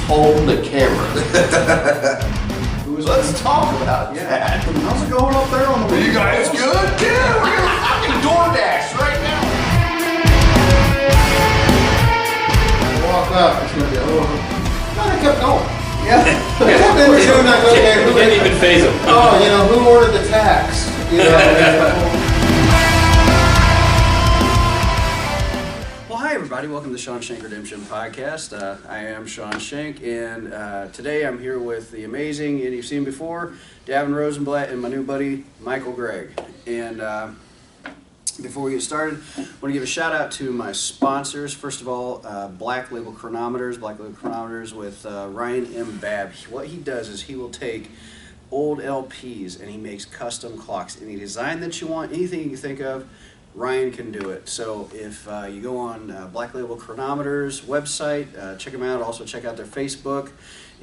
Hold the camera. Let's talk about that. How's it going up there on the You guys good? Yeah, we're gonna fucking DoorDash right now. walk up? It's gonna be over. No, they kept going. Yeah. Then we're doing that. Okay, We didn't even phase them. oh, you know, who ordered the tax? You know. Well, hi everybody. Welcome to the Shank Redemption Podcast. I am Sean Shank, and today I'm here with the amazing, and you've seen before, Davin Rosenblatt and my new buddy Mikael Gregg. And before we get started, I want to give a shout out to my sponsors. First of all, Black Label Chronometers with Ryan M. Babb. What he does is he will take old LPs and he makes custom clocks. Any design that you want, anything you can think of, Ryan can do it. So if you go on Black Label Chronometers website, check them out. Also check out their Facebook.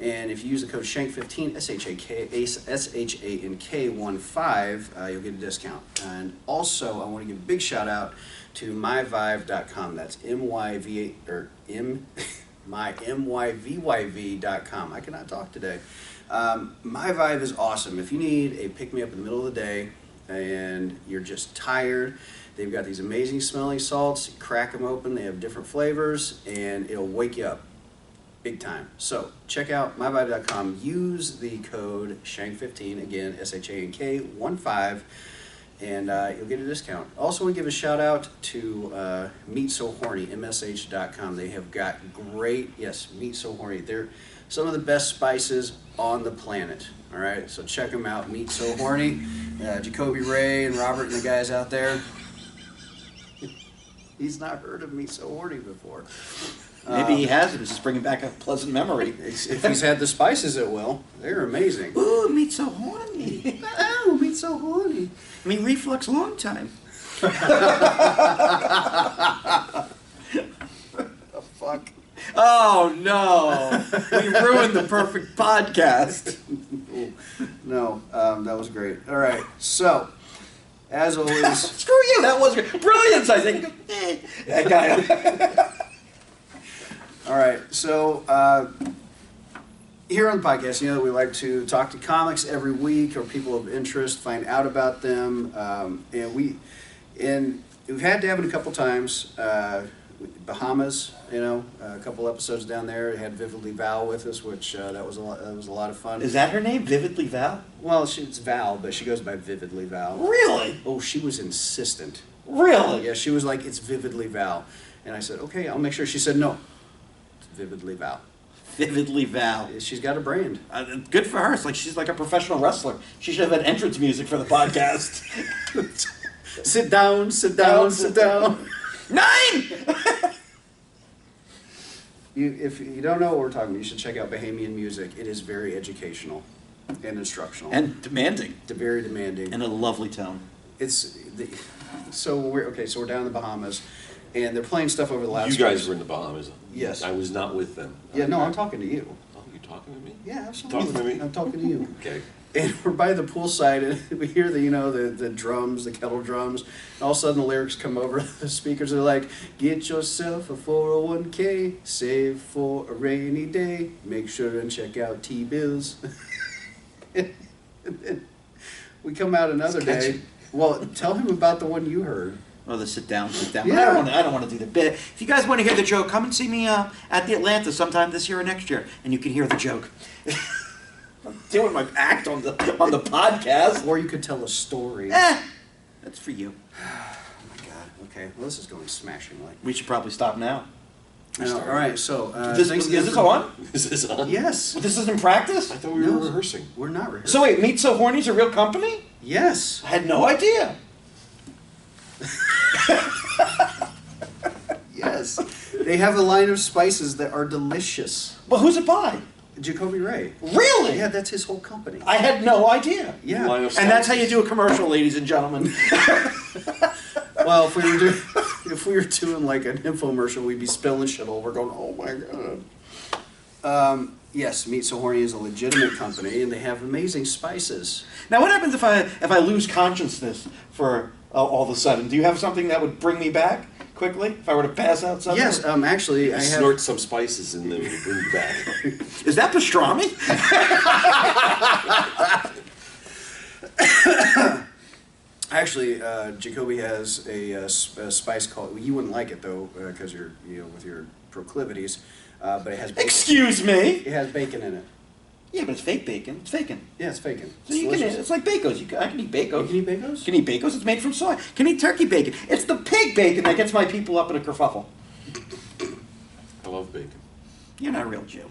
And if you use the code SHANK15, SHANK15, you'll get a discount. And also, I want to give a big shout out to myvive.com. That's myvyv.com. I cannot talk today. MyVive is awesome. If you need a pick-me-up in the middle of the day and you're just tired, they've got these amazing smelling salts. You crack them open, they have different flavors, and it'll wake you up. Big time. So check out myvibe.com. Use the code SHANK15, again, SHANK15, and you'll get a discount. Also want to give a shout out to Meat So Horny, MSH.com. They have got great, Meat So Horny. They're some of the best spices on the planet. All right, so check them out. Meat So Horny. Jacoby Ray and Robert and the guys out there. He's not heard of Meat So Horny before. Maybe he has. It's just bringing back a pleasant memory. If he's had the spices, it will. They're amazing. Ooh, meat so horny. Oh, meat so horny. I mean, reflux long time. The fuck? Oh, no. We ruined the perfect podcast. No, that was great. All right, so, as always... Screw you, that was great. Brilliance, I think. That guy... All right, so here on the podcast, you know, we like to talk to comics every week or people of interest, find out about them, and we've had Davin a couple times, Bahamas, you know, a couple episodes down there. Had Vividly Val with us, which that was a lot of fun. Is that her name, Vividly Val? Well, it's Val, but she goes by Vividly Val. Really? Oh, she was insistent. Really? Yeah, she was like, it's Vividly Val, and I said, okay, I'll make sure. She said, no. Vividly Val. Vividly Val. She's got a brand. Good for her. It's like she's like a professional wrestler. She should have had entrance music for the podcast. Sit down, sit down, sit down. 9! If you don't know what we're talking about, you should check out Bahamian Music. It is very educational and instructional. And demanding. Very demanding. And a lovely tone. So we're down in the Bahamas. And they're playing stuff over the last... You guys were in the Bahamas. Yes. I was not with them. Yeah, no, I'm talking to you. Oh, you're talking to me? Yeah, absolutely. Talking to me? I'm talking to you. Okay. And we're by the poolside, and we hear the drums, the kettle drums. And all of a sudden, the lyrics come over the speakers. They're like, "Get yourself a 401k, save for a rainy day. Make sure and check out T-bills." And then we come out another day. Well, tell him about the one you heard. Oh, the sit down. Yeah. I don't want to do the bit. If you guys want to hear the joke, come and see me at the Atlanta sometime this year or next year, and you can hear the joke. I'm doing my act on the podcast. Or you could tell a story. That's for you. Oh my God. Okay. Well, this is going smashingly. We should probably stop now. I know. All right. So, Is thanks this again on? Is this on? Yes. This is in practice? I thought we were rehearsing. We're not rehearsing. So wait, Meat So Horny's a real company? Yes. I had no idea. Yes. They have a line of spices that are delicious. Well, who's it by? Jacoby Ray. Really? Yeah, that's his whole company. I had no idea. Yeah. Line of And that's how spices. you do a commercial, ladies and gentlemen. Well, if we were doing like an infomercial, we'd be spilling shit all over, going, "Oh my God." Yes, Meat So Horny is a legitimate company, and they have amazing spices. Now, what happens if I lose consciousness for all of a sudden? Do you have something that would bring me back? quickly? If I were to pass out something? Yes, actually, I have. Snort some spices and then we'll bring you back. Is that pastrami? Actually, Jacoby has a spice called. You wouldn't like it though, because you're with your proclivities. But it has. Bacon. Excuse me. It has bacon in it. Yeah, but it's fake bacon. It's bacon. Yeah, it's bacon. So you can. It's like Bacos. I can eat Bacos. You can eat Bacos? You can eat Bacos. It's made from soy. Can eat turkey bacon. It's the pig bacon that gets my people up in a kerfuffle. I love bacon. You're not a real Jew.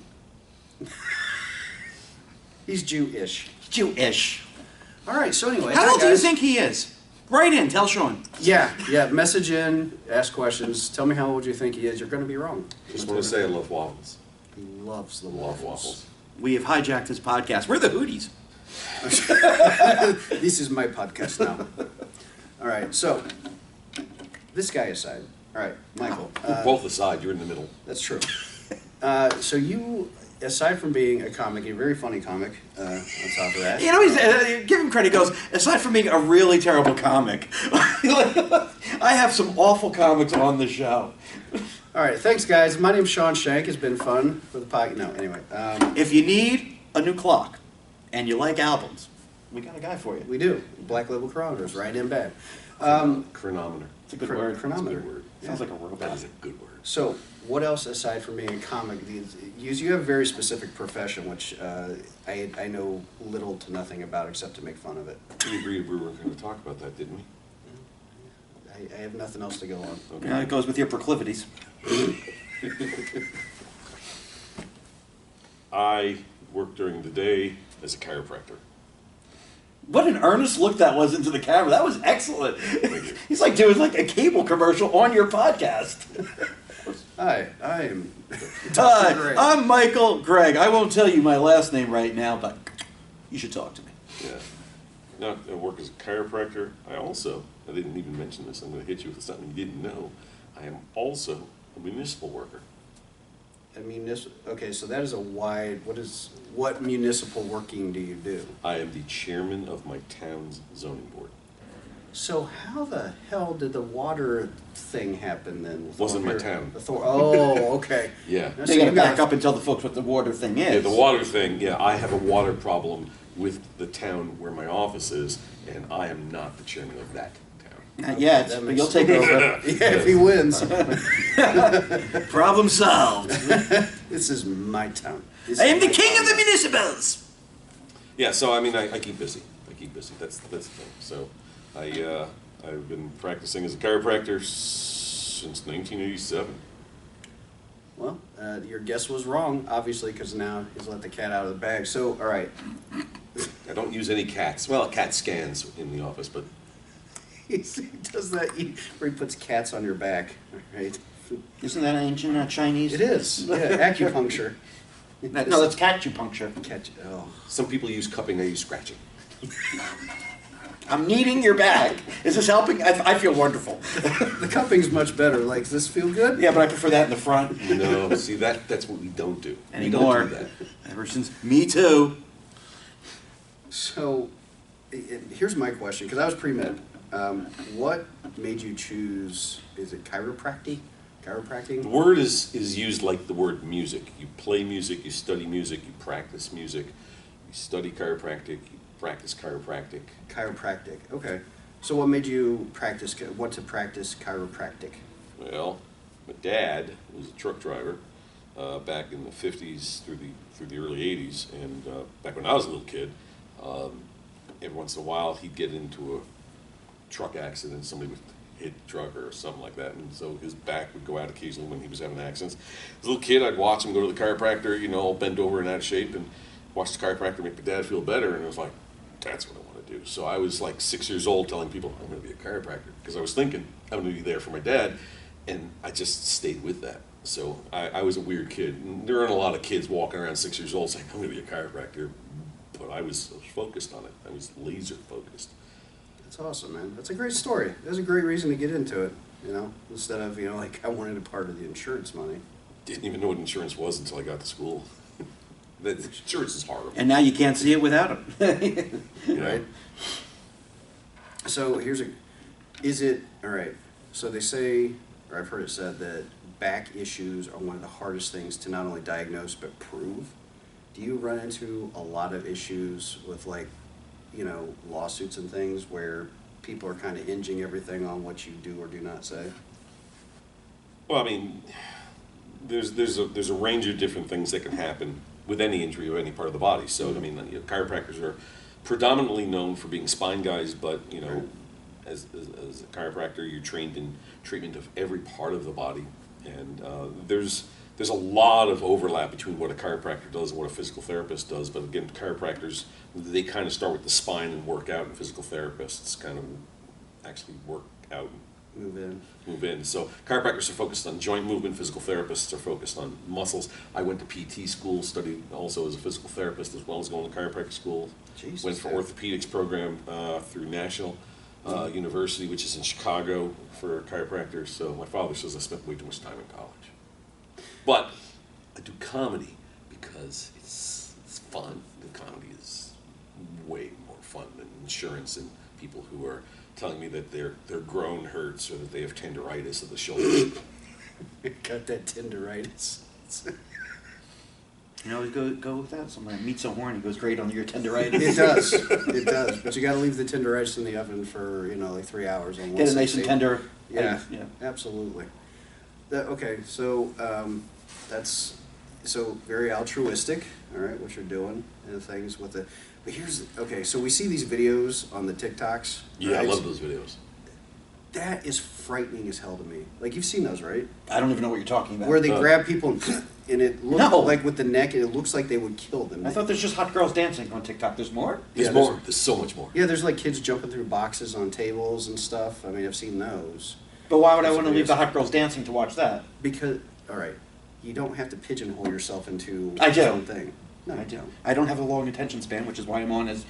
He's Jewish. Jewish. All right. So anyway, How hi, old do you guys. think he is? Write in. Tell Sean. Yeah. Message in. Ask questions. Tell me how old you think he is. You're going to be wrong. Just want to say I love waffles. He loves the Love waffles. We have hijacked his podcast. We're the Hooties. This is my podcast now. All right. So this guy aside. All right, Michael. We're both aside. You're in the middle. That's true. So you, aside from being a comic, you're a very funny comic. On top of that, You know, he's, give him credit. He goes, aside from being a really terrible comic, I have some awful comics on the show. All right, thanks, guys. My name's Sean Shank. It's been fun for the podcast. No, anyway, If you need a new clock and you like albums, we got a guy for you. we do Black Label Chronometers, right in bed. Chronometer. It's a good word. Chronometer. That's a good word. Sounds like a robot. That is a good word. So, what else aside from being a comic? You have a very specific profession, which I know little to nothing about except to make fun of it. We agreed we weren't going to talk about that, didn't we? I have nothing else to go on. Okay. Yeah, it goes with your proclivities. I work during the day as a chiropractor. What an earnest look that was into the camera. That was excellent. you. He's like doing like a cable commercial on your podcast. Hi, I am. Hi, Gregg. I'm Michael Gregg. I won't tell you my last name right now, but you should talk to me. Yeah. Now, I work as a chiropractor. I didn't even mention this. I'm going to hit you with something you didn't know. I am also a municipal worker. Okay, so that is a wide. What municipal working do you do? I am the chairman of my town's zoning board. So how the hell did the water thing happen then? with Wasn't all my your town. Oh, okay. Yeah. So They got to you back up and tell the folks what the water thing is. Yeah, the water thing, yeah, I have a water problem with the town where my office is, and I am not the chairman of that town. Not yet, That but makes you'll take sense. over. Yeah, if he wins, Problem solved. this is my town. I am the king of the municipals. Yeah, so I mean, I keep busy. That's the thing. So I've been practicing as a chiropractor since 1987. Well, your guess was wrong, obviously, because now he's let the cat out of the bag. So, all right. I don't use any cats. Well, cat scans in the office, but He does that where he puts cats on your back, right? Isn't that ancient Chinese? It is. Yeah, acupuncture. No, that's catupuncture. Catch. Oh. some people use cupping, I use scratching. I'm kneading your back. Is this helping? I feel wonderful. The cupping's much better. Like, does this feel good? Yeah, but I prefer that in the front. No, see, that's what we don't do. Anymore. We don't do that. Ever since Me Too. So, here's my question, because I was pre-med. What made you choose, is it chiropractic? The Chiropractic? word is used like the word music. You play music, you study music, you practice music, you study chiropractic, you practice chiropractic. Chiropractic, okay. So what made you want to practice chiropractic? Well, my dad was a truck driver back in the 50s through the early 80s, and back when I was a little kid, every once in a while he'd get into a truck accident, somebody would hit the truck or something like that, and so his back would go out occasionally when he was having accidents. As a little kid, I'd watch him go to the chiropractor, all bent over and out of shape, and watch the chiropractor make my dad feel better, and it was like, that's what I want to do. So I was like 6 years old telling people, I'm going to be a chiropractor, because I was thinking, I'm going to be there for my dad, and I just stayed with that. So I was a weird kid. And there aren't a lot of kids walking around 6 years old saying, I'm going to be a chiropractor, but I was focused on it. I was laser focused. That's awesome, man. That's a great story. That's a great reason to get into it, instead of, like, I wanted a part of the insurance money. Didn't even know what insurance was until I got to school. The insurance is horrible. And now you can't see it without him. Right? So all right, so they say, or I've heard it said that back issues are one of the hardest things to not only diagnose but prove. Do you run into a lot of issues with, like, you know, lawsuits and things where people are kind of hinging everything on what you do or do not say? Well, I mean, there's a range of different things that can happen with any injury of any part of the body. So, I mean, you know, chiropractors are predominantly known for being spine guys, but, you know, as a chiropractor, you're trained in treatment of every part of the body. And there's a lot of overlap between what a chiropractor does and what a physical therapist does. But again, chiropractors, they kind of start with the spine and work out, and physical therapists kind of actually work out and move in. So chiropractors are focused on joint movement, physical therapists are focused on muscles. I went to PT school, studied also as a physical therapist as well as going to chiropractic school. Jesus. Went for orthopedics program through National University, which is in Chicago, for chiropractors. So my father says I spent way too much time in college. But I do comedy because it's fun. The comedy is way more fun than insurance and people who are telling me that their groin hurts or that they have tenderitis of the shoulder. Got that tenderitis. You know, go with that. Somebody meat's so horny goes great on your tenderitis. It does. It does. But you got to leave the tenderitis in the oven for, you know, like 3 hours. On Get it nice and tender. Yeah, Yeah. absolutely. Okay, so that's so very altruistic. All right, what you're doing and things with the. But here's okay. So we see these videos on the TikToks. Yeah, right? I love those videos. That is frightening as hell to me. Like, you've seen those, right? I don't even know what you're talking about. Where they grab people and it looks No. like with the neck, and it looks like they would kill them. I thought there's just hot girls dancing on TikTok. There's more? There's Yeah, more. There's so much more. Yeah, there's like kids jumping through boxes on tables and stuff. I mean, I've seen those. But why would I Those want to leave videos. the hot girls dancing to watch that? Because, all right, you don't have to pigeonhole yourself into I do. your own thing. No, I do. I don't have a long attention span, which is why I'm on, as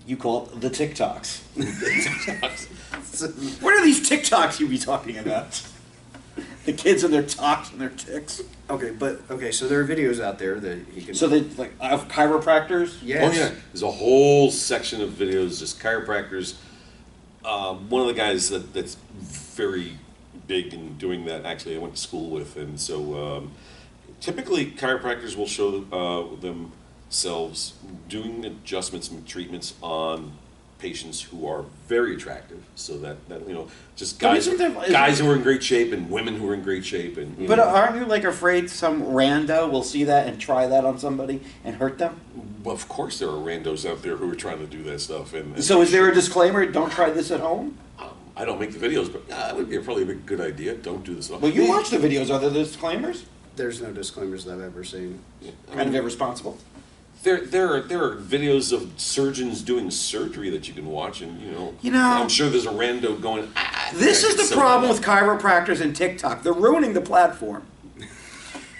you call it, the TikToks. What are these TikToks you be talking about? The kids and their talks and their ticks. Okay, so there are videos out there that you can. So they like of chiropractors. Yes. Oh yeah, there's a whole section of videos just chiropractors. One of the guys that's very big in doing that, actually, I went to school with, and so typically chiropractors will show themselves doing adjustments and treatments on patients who are very attractive, so that you know, just But guys isn't there- guys who are in great shape and women who are in great shape, and you But know. aren't you like afraid some rando will see that and try that on somebody and hurt them? Well, of course there are randos out there who are trying to do that stuff, and So is there a disclaimer? Don't try this at home. I don't make the videos, but it would be probably a good idea. Don't do this. Well, you watch the videos. Are there disclaimers? There's no disclaimers that I've ever seen. Kind of irresponsible. There are videos of surgeons doing surgery that you can watch, and You know- I'm sure there's a rando going. This I is can the sew problem that with chiropractors and TikTok. They're ruining the platform.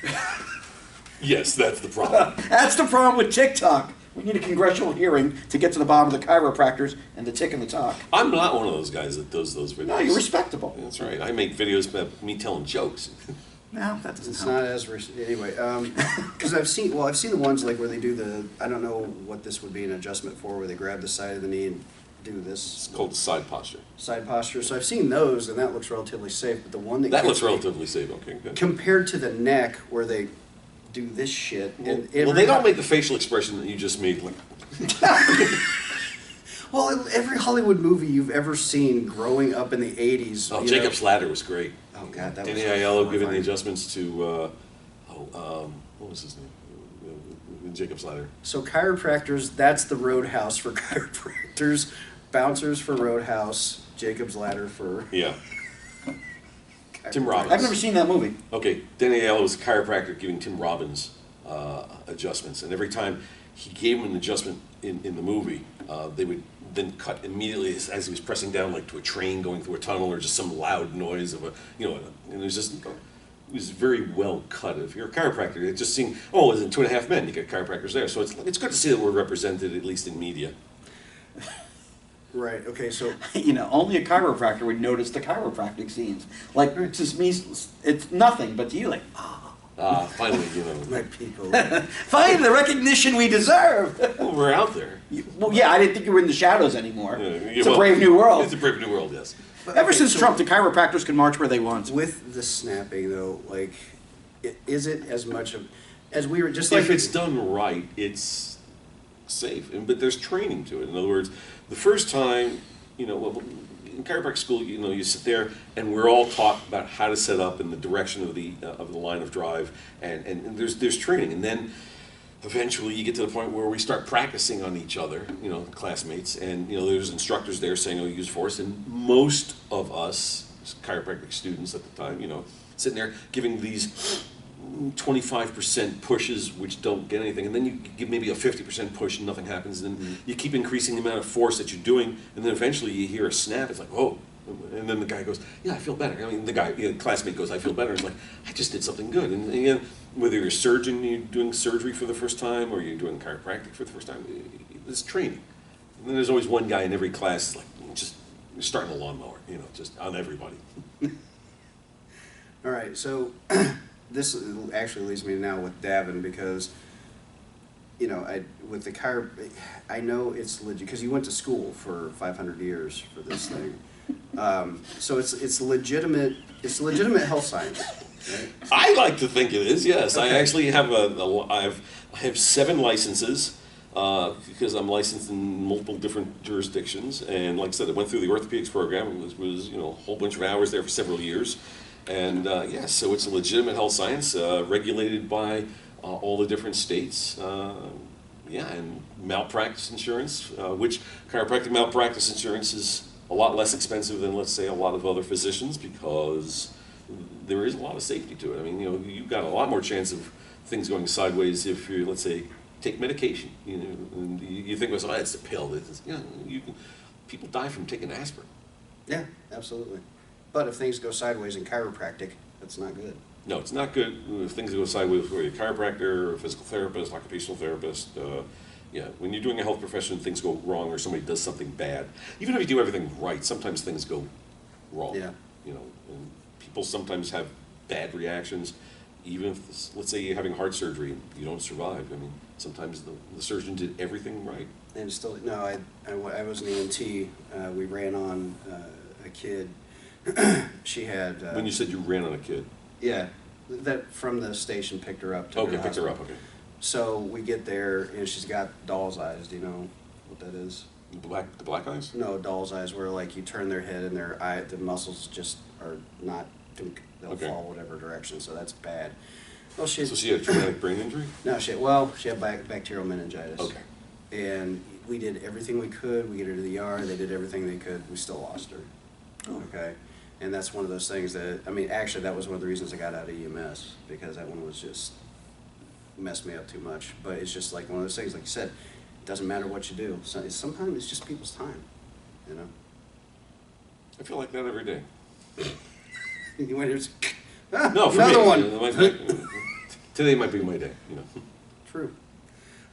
up. Yes, that's the problem. That's the problem with TikTok. We need a congressional hearing to get to the bottom of the chiropractors and the tick and the talk. I'm not one of those guys that does those videos. No, you're respectable. That's right. I make videos about me telling jokes. No, that doesn't It's help. not as anyway. Because I've seen the ones like where they do the. I don't know what this would be an adjustment for, where they grab the side of the knee and do this It's called side posture. side posture. So I've seen those, and that looks relatively safe. But the one that That gets looks me- relatively safe. Okay, good. compared to the neck, where they do this shit. And Well, they don't make the facial expression that you just made. Like, Well, every Hollywood movie you've ever seen growing up in the '80s. oh, you Jacob's Ladder was great. know- Oh God, that Danny was Aiello giving the horrifying. adjustments to, what was his name? Jacob's Ladder. So chiropractors, that's the roadhouse for chiropractors. Bouncers for roadhouse. Jacob's Ladder for. Yeah. Tim chiropractors. Robbins. I've never seen that movie. Okay, Danny Aiello was a chiropractor giving Tim Robbins adjustments, and every time he gave him an adjustment in the movie, they would then cut immediately as he was pressing down, like to a train going through a tunnel or just some loud noise of and it was just. It was very well cut. If you're a chiropractor, it's just seeing, oh, it's in 2.5 Men, you get chiropractors there. So it's good to see that we're represented, at least in media. Right. Okay. So Only a chiropractor would notice the chiropractic scenes. Like, it's just me, it's nothing, but to you, like, Finally, my people. find the recognition we deserve. well, we're out there. Well, yeah, I didn't think you were in the shadows anymore. Yeah, It's well, a brave new world. It's a brave new world, yes. Ever Okay, since so Trump, the chiropractors can march where they want. with the snapping though, like, is it as much of as we were just like If it's done right, it's safe. But there's training to it. In other words, the first time, well, in chiropractic school, you sit there and we're all taught about how to set up in the direction of the line of drive, and there's training, and then eventually you get to the point where we start practicing on each other, classmates, and there's instructors there saying, "Oh, use force," and most of us chiropractic students at the time, sitting there giving these 25% pushes which don't get anything, and then you give maybe a 50% push and nothing happens, and then you keep increasing the amount of force that you're doing, and then eventually you hear a snap. It's like, whoa. And then the guy goes, "Yeah, I feel better." I mean, the classmate goes, "I feel better." It's like, I just did something good. And again, whether you're a surgeon, you're doing surgery for the first time, or you're doing chiropractic for the first time, it's training. And then there's always one guy in every class, like, just starting a lawnmower, just on everybody. All right, so this actually leads me now with Davin because, with the I know it's legit because you went to school for 500 years for this thing, so it's legitimate. It's legitimate health science. Right? I like to think it is. Yes, Okay. I actually have I have 7 licenses. Because I'm licensed in multiple different jurisdictions, and like I said, I went through the orthopedics program. It was a whole bunch of hours there for several years, and yes, so it's a legitimate health science regulated by all the different states. And malpractice insurance, which chiropractic malpractice insurance is a lot less expensive than, let's say, a lot of other physicians because there is a lot of safety to it. I mean, you've got a lot more chance of things going sideways if you, let's say, take medication, and you think, well, it's a pill. People die from taking aspirin. Yeah, absolutely. But if things go sideways in chiropractic, that's not good. No, it's not good if things go sideways for a chiropractor, a physical therapist, occupational therapist. When you're doing a health profession, things go wrong or somebody does something bad. Even if you do everything right, sometimes things go wrong. Yeah. And people sometimes have bad reactions. Even if, let's say you're having heart surgery and you don't survive. I mean, sometimes the surgeon did everything right. And still, no, I was an EMT. We ran on a kid. She had. When you said you ran on a kid. Yeah, that from the station picked her up. Okay, picked her up, okay. So we get there and she's got doll's eyes. Do you know what that is? The black eyes? No, doll's eyes, where like you turn their head and the muscles just are not. They'll Okay. fall whatever direction. So that's bad. Well, So she had a traumatic brain injury? No, she had bacterial meningitis. Okay. And we did everything we could. We get her to the ER. They did everything they could. We still lost her. Oh. Okay. And that's one of those things that, actually, that was one of the reasons I got out of EMS, because that one was just messed me up too much. But it's just like one of those things, like you said, it doesn't matter what you do. So sometimes it's just people's time, I feel like that every day. You went here, No, for another me. one. Today might be my day, True.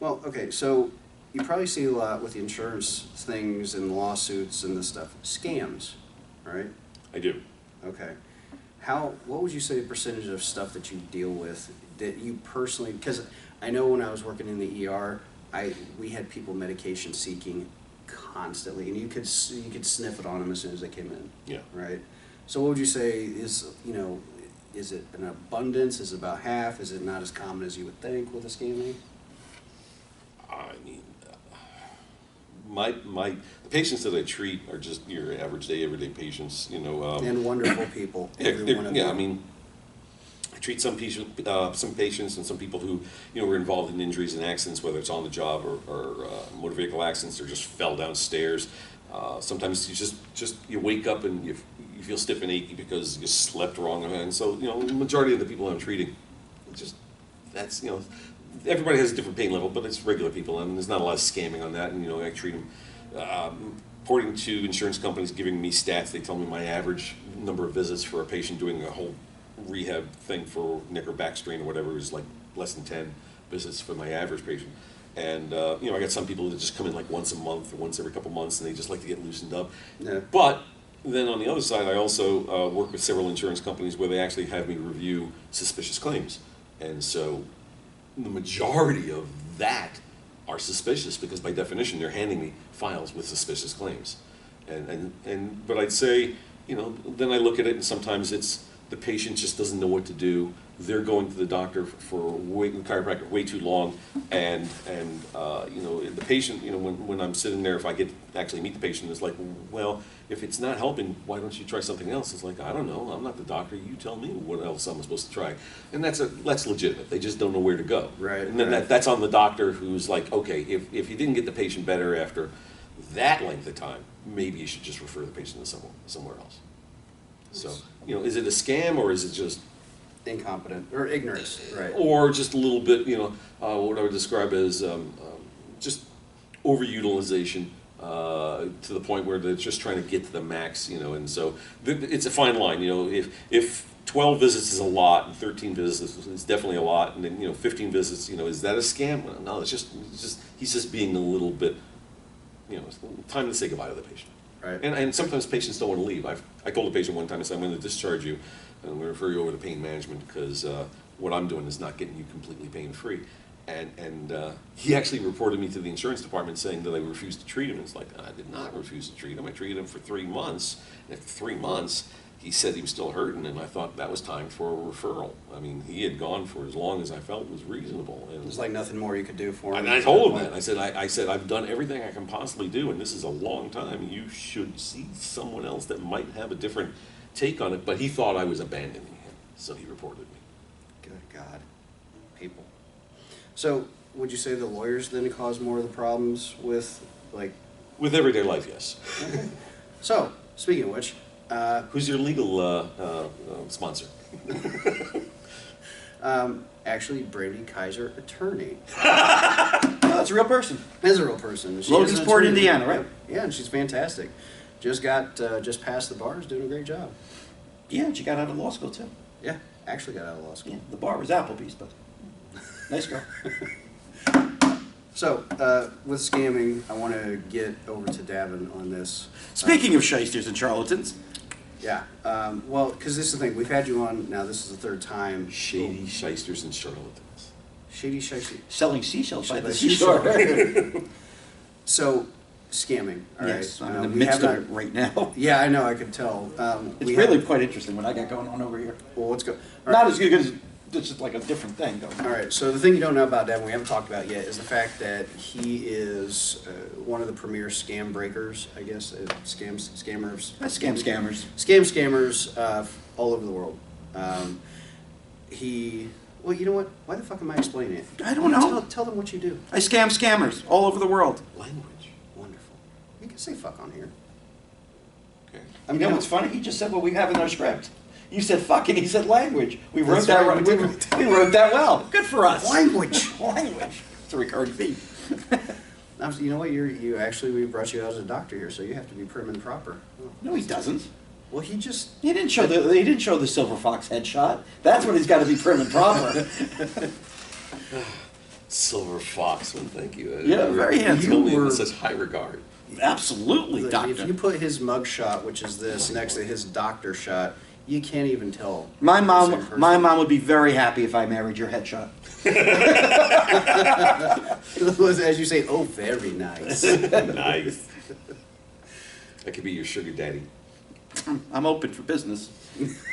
Well, okay, so you probably see a lot with the insurance things and lawsuits and this stuff. Scams, right? I do. Okay. What would you say the percentage of stuff that you deal with that you personally, because I know when I was working in the ER, we had people medication seeking constantly, and you could sniff it on them as soon as they came in. Yeah. Right? So what would you say is it an abundance? Is it about half? Is it not as common as you would think with a scamming? I mean, the patients that I treat are just your average day, everyday patients, And wonderful people. Yeah, Every one of them. I mean, I treat some patients and some people who, were involved in injuries and accidents, whether it's on the job or motor vehicle accidents, or just fell downstairs. Sometimes you wake up and you feel stiff and achy because you slept wrong, and so the majority of the people I'm treating, that's everybody has a different pain level, but it's regular people, and there's not a lot of scamming on that, and I treat them. According to insurance companies giving me stats, they tell me my average number of visits for a patient doing a whole rehab thing for neck or back strain or whatever is like less than 10 visits for my average patient. And I got some people that just come in like once a month or once every couple months, and they just like to get loosened up. Yeah. But then on the other side, I also work with several insurance companies where they actually have me review suspicious claims, and so the majority of that are suspicious because by definition they're handing me files with suspicious claims, but I'd say then I look at it and sometimes it's the patient just doesn't know what to do. They're going to the doctor for the chiropractor way too long, and the patient, when I'm sitting there, if I get to actually meet the patient, it's like, well, if it's not helping, why don't you try something else? It's like, I don't know, I'm not the doctor. You tell me what else I'm supposed to try, and that's legitimate. They just don't know where to go. Right. And then that's on the doctor, who's like, okay, if you didn't get the patient better after that length of time, maybe you should just refer the patient to somewhere else. So, is it a scam or is it just Incompetent or ignorance, right? or just a little bit, what I would describe as just overutilization to the point where they're just trying to get to the max, and so it's a fine line. If 12 visits is a lot and 13 visits is definitely a lot, and then 15 visits, is that a scam? No, it's just he's just being a little bit, it's time to say goodbye to the patient. Right. And sometimes patients don't want to leave. I told a patient one time, I said, I'm going to discharge you, and I'm going to refer you over to pain management because what I'm doing is not getting you completely pain-free. And he actually reported me to the insurance department saying that I refused to treat him. It's like, I did not refuse to treat him. I treated him for 3 months. And after 3 months, he said he was still hurting, and I thought that was time for a referral. I mean, he had gone for as long as I felt was reasonable. And There's like nothing more you could do for him. and I told him that. I said, I've done everything I can possibly do, and this is a long time. You should see someone else that might have a different take on it. But he thought I was abandoning him, so he reported me. Good God, people. So, would you say the lawyers then cause more of the problems with, like... With everyday life, yes. Okay. So, speaking of which... Who's your legal sponsor? Actually, Brandy Kaiser, attorney. Oh, that's a real person. Is a real person. She is an Logansport, attorney. Indiana, right? Yeah, and she's fantastic. Just passed the bar, is doing a great job. Yeah, and she got out of law school too. Yeah, actually got out of law school. Yeah, the bar was Applebee's, but nice girl. So, with scamming, I want to get over to Davin on this. Speaking of shysters and charlatans, Yeah, well, because this is the thing. We've had you on, now this is the third time. Shady shysters and charlatans. Shady, shady. selling seashells by By the the seashore. So, scamming, all right? Yes, I'm in the We midst have of it right now. Yeah, I know, I could tell. It's really quite interesting what I got going on over here. Well, let's go. Not as good as, it's just like a different thing going on. All right, so the thing you don't know about Devin, we haven't talked about yet, is the fact that he is one of the premier scam breakers, I guess, scammers. Scammers all over the world. Well, you know what? Why the fuck am I explaining it? I don't know. Tell them what you do. I scam scammers all over the world. Language. Wonderful. You can say fuck on here. Okay. You know what's funny? He just said what we have in our script. You said fuck and he said language. We wrote That's that right, right. We wrote that well. Good for us. Language. Language. It's a recurring theme. You know what? We brought you out as a doctor here, so you have to be prim and proper. Oh. No, he doesn't. Well, he He didn't show the silver fox headshot. That's when he's got to be prim and proper. Silver fox, well, thank you. Yeah, very handsome. You hold me You were- in such high regard. Absolutely, If doctor. you put his mug shot, which is this, next to his doctor shot, you can't even tell. My Same mom person. would be very happy if I married your headshot. It was, as you say, oh, very nice. Nice. That could be your sugar daddy. I'm open for business.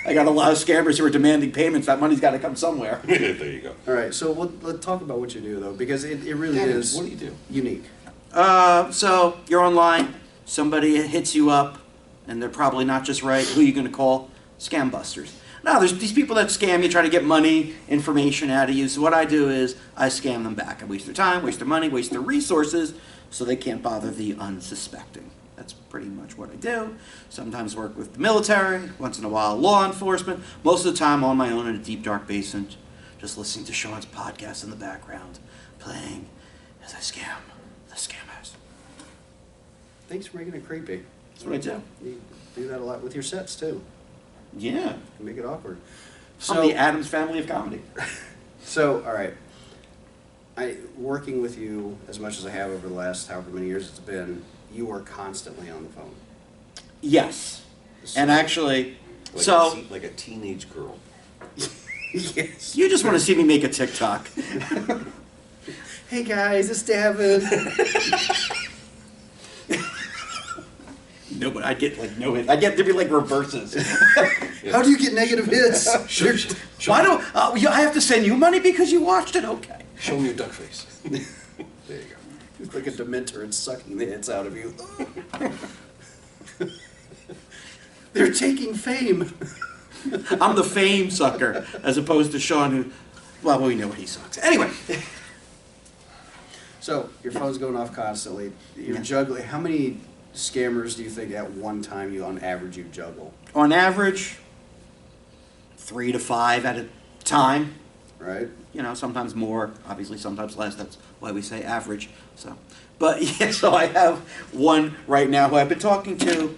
I got a lot of scammers who are demanding payments. That money's got to come somewhere. There you go. All right, so let's talk about what you do, though, because it really Daddy, is what do you do? unique. So you're online. Somebody hits you up, and they're probably not just right. Who are you going to call? Scam busters. Now, there's these people that scam you, try to get money, information out of you. So what I do is I scam them back. I waste their time, waste their money, waste their resources, so they can't bother the unsuspecting. That's pretty much what I do. Sometimes work with the military, once in a while law enforcement. Most of the time on my own in a deep, dark basement, just listening to Sean's podcast in the background, playing as I scam the scammers. Thanks for making it creepy. That's what I do. You do that a lot with your sets, too. Yeah. You make it awkward. I'm the Addams family of comedy. So, all right. Working with you as much as I have over the last however many years it's been, you are constantly on the phone. Yes. So- And actually, Like a teenage girl. Yes. you just want to see me make a TikTok. Hey guys, it's Davin. No, but I'd get like no hits. I'd get there'd be like reverses. How do you get negative hits? Why don't I have to send you money because you watched it? Okay. Show me your duck face. There you go. It's like a Dementor and sucking the hits out of you. They're taking fame. I'm the fame sucker, as opposed to Sean, who, well, we know what he sucks. Anyway. So your phone's going off constantly. You're Yeah. juggling. How many scammers do you think at one time on average, you juggle? On average, 3 to 5 at a time. Right? You know, sometimes more, obviously sometimes less. That's why we say average. So, but yeah, so I have one right now who I've been talking to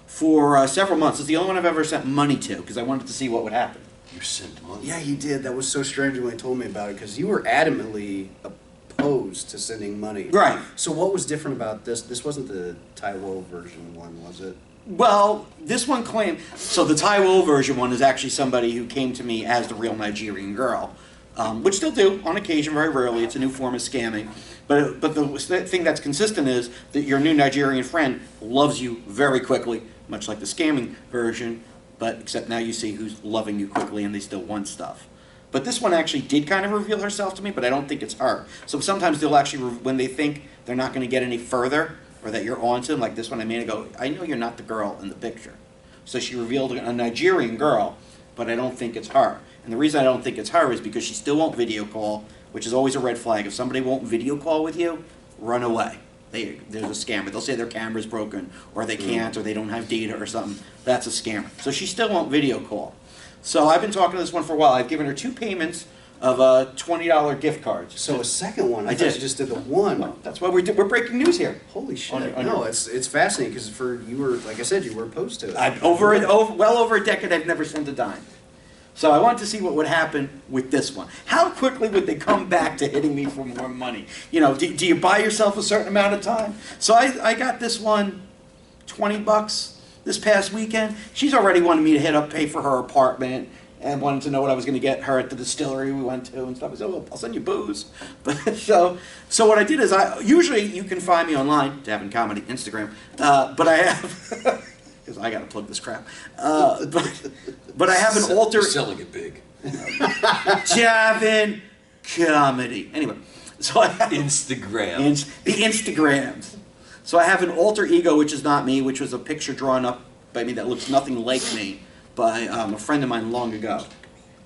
for several months. It's the only one I've ever sent money to because I wanted to see what would happen. You sent money. Yeah, you did. That was so strange when you told me about it because you were adamantly opposed to sending money. Right. So what was different about this? This wasn't the Taiwo version one, was it? Well, this one claimed, so the Taiwo version one is actually somebody who came to me as the real Nigerian girl, which still do on occasion, very rarely. It's a new form of scamming. But the thing that's consistent is that your new Nigerian friend loves you very quickly, much like the scamming version, but except now you see who's loving you quickly and they still want stuff. But this one actually did kind of reveal herself to me, but I don't think it's her. So sometimes they'll actually, when they think they're not going to get any further, or that you're on to them, like this one, I made it go, I know you're not the girl in the picture. So she revealed a Nigerian girl, but I don't think it's her. And the reason I don't think it's her is because she still won't video call, which is always a red flag. If somebody won't video call with you, run away. There's a scammer. They'll say their camera's broken, or they can't, or they don't have data or something. That's a scammer. So she still won't video call. So I've been talking to this one for a while. I've given her 2 payments of $20 gift cards. So a second one. I I thought did. you just did the one. Well, that's why we're breaking news here. Holy shit! On No, your- it's fascinating because you were, like I said, you were opposed to it. Well over a decade, I've never sent a dime. So I wanted to see what would happen with this one. How quickly would they come back to hitting me for more money? You know, do you buy yourself a certain amount of time? So I got this one, $20 this past weekend. She's already wanted me to pay for her apartment and wanted to know what I was going to get her at the distillery we went to and stuff. I said, well, I'll send you booze. But so what I did is usually you can find me online, Davin Comedy, Instagram, but I have... because I got to plug this crap. But I have an alter... You're selling it big. Davin Comedy. Anyway, so I have... Instagram. The Instagrams. So I have an alter ego, which is not me, which was a picture drawn up by me that looks nothing like me by a friend of mine long ago.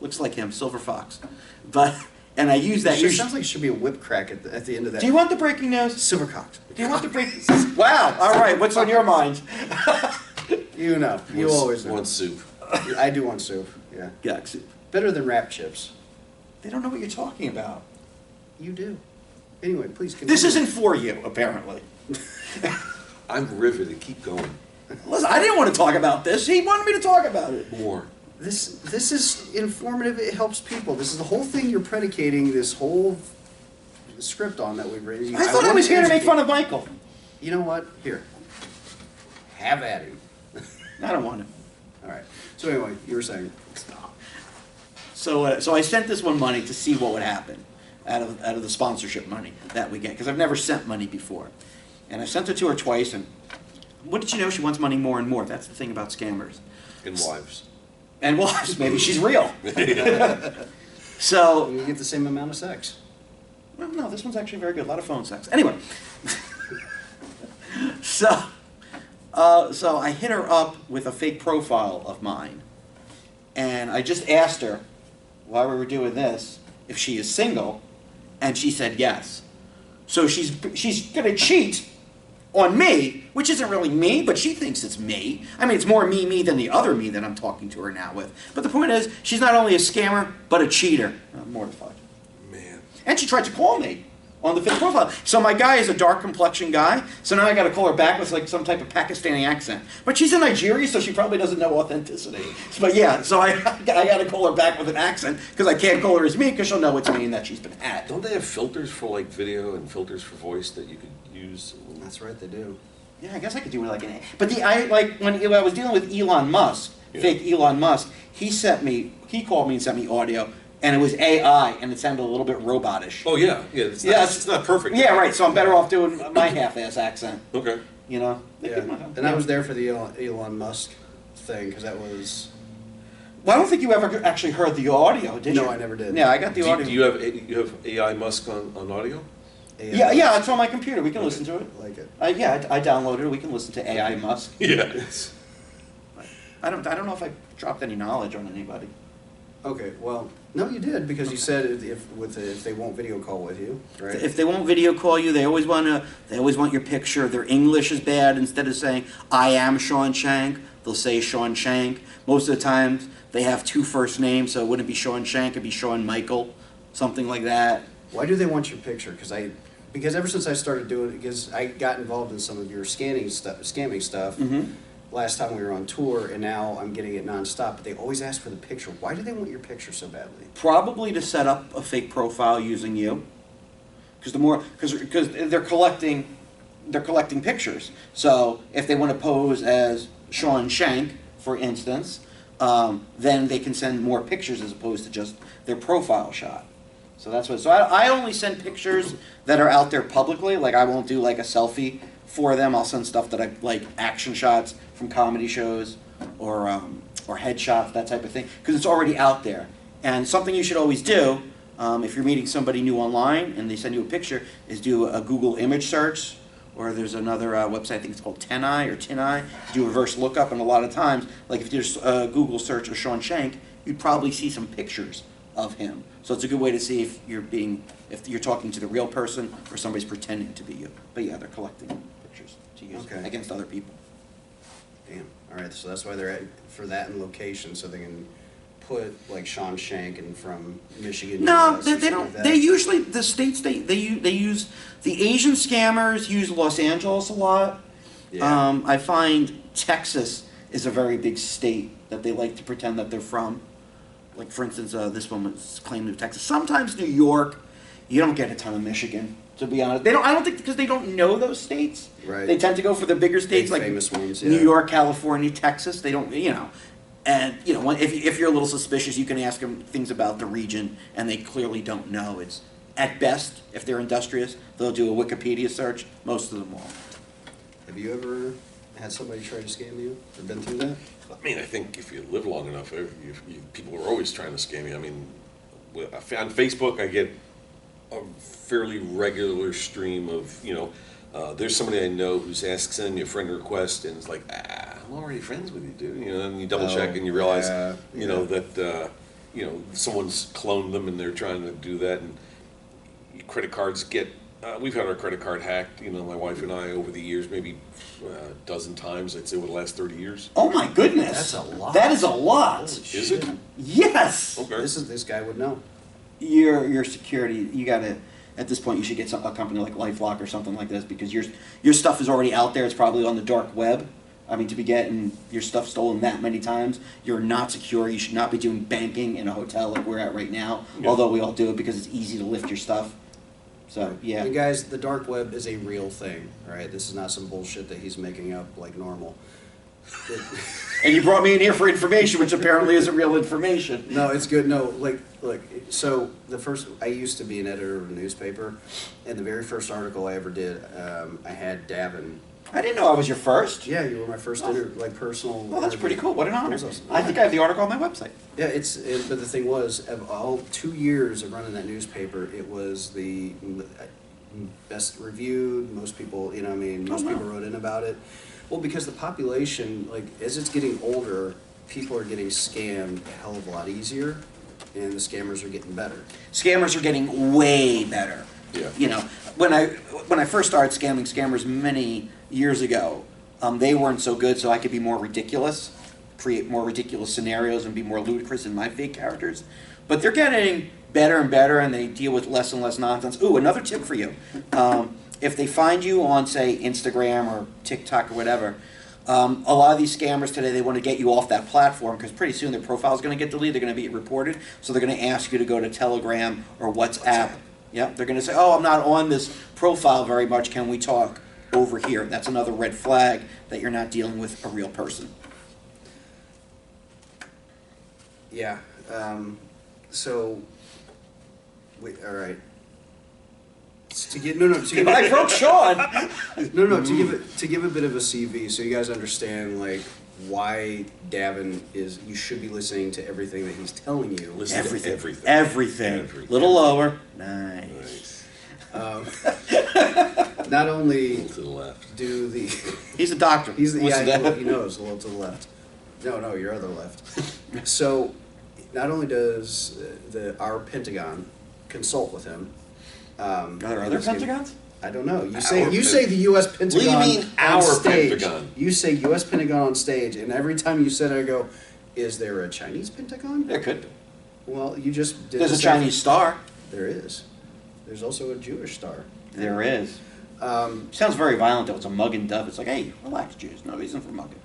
Looks like him, Silver Fox. And I use that... It sounds like it should be a whip crack at the end of that. Do you want the breaking news? Silvercocked? Do you want the breaking... Wow, all right, what's on your mind? You know. You always know. Want soup. I do want soup. Yeah. Yeah, Better than wrap chips. they don't know what you're talking about. You do. Anyway, please continue. This isn't for you, apparently. I'm riveted. Keep going. Listen, I didn't want to talk about this. He wanted me to talk about it. More. This is informative. It helps people. This is the whole thing you're predicating this whole script on that we've written. I thought I was here to make fun of Michael. You know what? Here. Have at him. I don't want to. All right. So anyway, you were saying. So I sent this one money to see what would happen out of the sponsorship money that we get, because I've never sent money before. And I sent it to her twice, and what did you know? She wants money more and more. That's the thing about scammers. And wives. And wives, maybe she's real. So, You get the same amount of sex. well, no, this one's actually very good. A lot of phone sex. Anyway, so I hit her up with a fake profile of mine, and I just asked her while we were doing this if she is single, and she said yes. So she's gonna cheat on me, which isn't really me, but she thinks it's me. I mean, it's more me than the other me that I'm talking to her now with. But the point is, she's not only a scammer, but a cheater. I'm mortified. Man. And she tried to call me on the fake profile. So my guy is a dark complexion guy, so now I gotta call her back with like some type of Pakistani accent. But she's in Nigeria, so she probably doesn't know authenticity. But yeah, so I gotta call her back with an accent, because I can't call her as me, because she'll know it's me and that she's been at. Don't they have filters for like video and filters for voice that you could use? That's right, they do. Yeah, I guess I could do it like an... But when I was dealing with Elon Musk, Yeah. fake Elon Musk, he called me and sent me audio, and it was AI, and it sounded a little bit robotish. Oh yeah, yeah. It's not, Yeah, it's not perfect. Yeah, right, so I'm better off doing my half-ass accent. Okay. You know. Yeah, and I was there for the Elon Musk thing because that was. Well, I don't think you ever actually heard the audio, did you? No, I never did. Yeah, I got the audio. Do you have AI Musk on audio? Yeah, it's on my computer. We can listen to it. Like it. Yeah, I downloaded it. We can listen to AI Musk. Yeah. I don't know if I dropped any knowledge on anybody. Okay, well, no, you did because you said if they won't video call with you, right? If they won't video call you, they always want your picture. Their English is bad. Instead of saying I am Sean Shank, they'll say Sean Shank. Most of the time, they have 2 first names, so it wouldn't be Sean Shank, it'd be Sean Michael, something like that. Why do they want your picture? Because ever since I started doing it, because I got involved in some of your scamming stuff. Last time we were on tour, and now I'm getting it nonstop. But they always ask for the picture. Why do they want your picture so badly? Probably to set up a fake profile using you, because they're collecting pictures. So if they want to pose as Sean Shank, for instance, then they can send more pictures as opposed to just their profile shot. So that's what. So I only send pictures that are out there publicly. Like I won't do like a selfie for them. I'll send stuff that I like, action shots from comedy shows or headshots, that type of thing, because it's already out there. And something you should always do if you're meeting somebody new online and they send you a picture is do a Google image search, or there's another website, I think it's called TinEye, do reverse lookup, and a lot of times, like if you just Google search of Sean Shank, you'd probably see some pictures of him. So it's a good way to see if you're talking to the real person or somebody's pretending to be you. But yeah, they're collecting pictures to use against other people. Damn. All right, so that's why they're for that in location, so they can put like Sean Shank and from Michigan. No, US they don't. Like They usually the states they use the Asian scammers use Los Angeles a lot. Yeah. I find Texas is a very big state that they like to pretend that they're from. Like for instance, this one was claimed to Texas. Sometimes New York. You don't get a ton of Michigan, to be honest. They don't. I don't think because they don't know those states. Right. They tend to go for the bigger states like famous ones, yeah. New York, California, Texas. They don't. And if you're a little suspicious, you can ask them things about the region, and they clearly don't know. It's at best, if they're industrious, they'll do a Wikipedia search. Most of them won't. Have you ever had somebody try to scam you or been through that? I mean, I think if you live long enough, people are always trying to scam you. I mean, on Facebook, I get a fairly regular stream of, there's somebody I know who's sending you a friend request, and it's like, I'm already friends with you, dude. And you double check and you realize, that, someone's cloned them and they're trying to do that. And credit cards we've had our credit card hacked, my wife and I, over the years, maybe a dozen times, I'd say, over the last 30 years. Oh my goodness. That's a lot. That is a lot. Is it? Yes. Okay. This guy would know. Your security, you gotta, at this point, you should get a company like LifeLock or something like this, because your stuff is already out there. It's probably on the dark web. I mean, to be getting your stuff stolen that many times, you're not secure. You should not be doing banking in a hotel like we're at right now, although we all do it because it's easy to lift your stuff. So, yeah. You guys, the dark web is a real thing, right? This is not some bullshit that he's making up like normal. And you brought me in here for information, which apparently isn't real information. No, it's good. No, look, so I used to be an editor of a newspaper, and the very first article I ever did, I had Davin. I didn't know I was your first. Yeah, you were my first personal. Well, that's pretty cool. What an honor. Awesome. I think I have the article on my website. Yeah, but the thing was, of all 2 years of running that newspaper, it was the best reviewed. Most people, most people wrote in about it. Well, because the population, as it's getting older, people are getting scammed a hell of a lot easier, and the scammers are getting better. Scammers are getting way better. Yeah. When I first started scamming scammers many years ago, they weren't so good, so I could be more ridiculous, create more ridiculous scenarios, and be more ludicrous in my fake characters. But they're getting better and better, and they deal with less and less nonsense. Ooh, another tip for you. If they find you on, say, Instagram or TikTok or whatever, a lot of these scammers today, they want to get you off that platform because pretty soon their profile is going to get deleted. They're going to be reported. So they're going to ask you to go to Telegram or WhatsApp. Yep, they're going to say, I'm not on this profile very much. Can we talk over here? That's another red flag that you're not dealing with a real person. Yeah. All right. to get no to give, I broke Sean. to give a bit of a CV so you guys understand like why Davin is you should be listening to everything that he's telling you. Listen to everything. Everything. Little lower. Nice. Not only To the left. do the He's a doctor. he's the What's yeah that? he knows a little to the left. No, your other left. So not only does our Pentagon consult with him. Are there other Pentagons? I don't know. You Our say the U.S. Pentagon. What do you mean on our stage. Pentagon? You say U.S. Pentagon on stage, and every time you said it, I go, "Is there a Chinese Pentagon?" There could be. Well, you just did. There's the a same- Chinese star. There is. There's also a Jewish star. There is. Sounds very violent though. It's a mug and dove. It's like, hey, relax, Jews. No reason for mugging.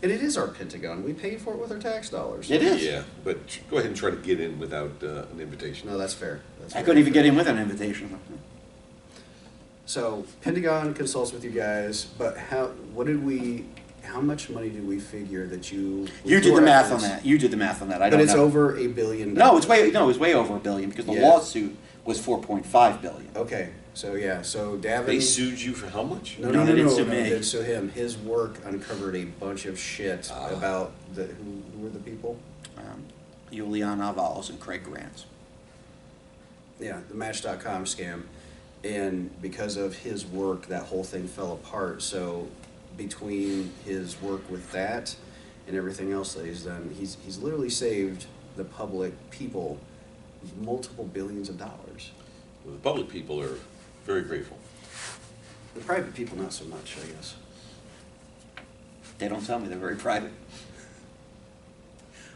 And it is our Pentagon. We pay for it with our tax dollars. It is. Yeah, but go ahead and try to get in without an invitation. No, that's fair. That's I very couldn't even fair. get in with an invitation. So Pentagon consults with you guys, but how much money do we figure that you? You did the math on that. You did the math on that. I But don't it's know. over $1 billion. No, it's way over $1 billion because the Yeah. lawsuit was $4.5 billion. Okay, so yeah, so Davin. They sued you for how much? No, No, no, they no, didn't no, sue no, me. they didn't sue him. His work uncovered a bunch of shit Ah. about who were the people? Juliana Avalos and Craig Grants. Yeah, the Match.com scam. And because of his work, that whole thing fell apart. So between his work with that and everything else that he's done, he's literally saved the public people multiple billions of dollars. Well, the public people are very grateful. The private people, not so much, I guess. They don't tell me they're very private.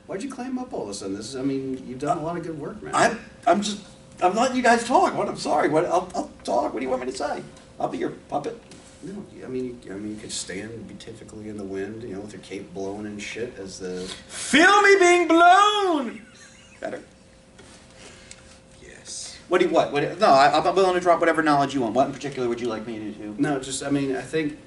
Why'd you clam up all of a sudden? This is, I mean, you've done a lot of good work, man. I'm letting you guys talk. What? I'm sorry. What? I'll talk. What do you want me to say? I'll be your puppet. No, I mean, you could stand beautifully in the wind, you know, with your cape blowing and shit as the. Feel me being blown. Better. Yes. What? No, I'm willing to drop whatever knowledge you want. What in particular would you like me to do? No, just I mean, I think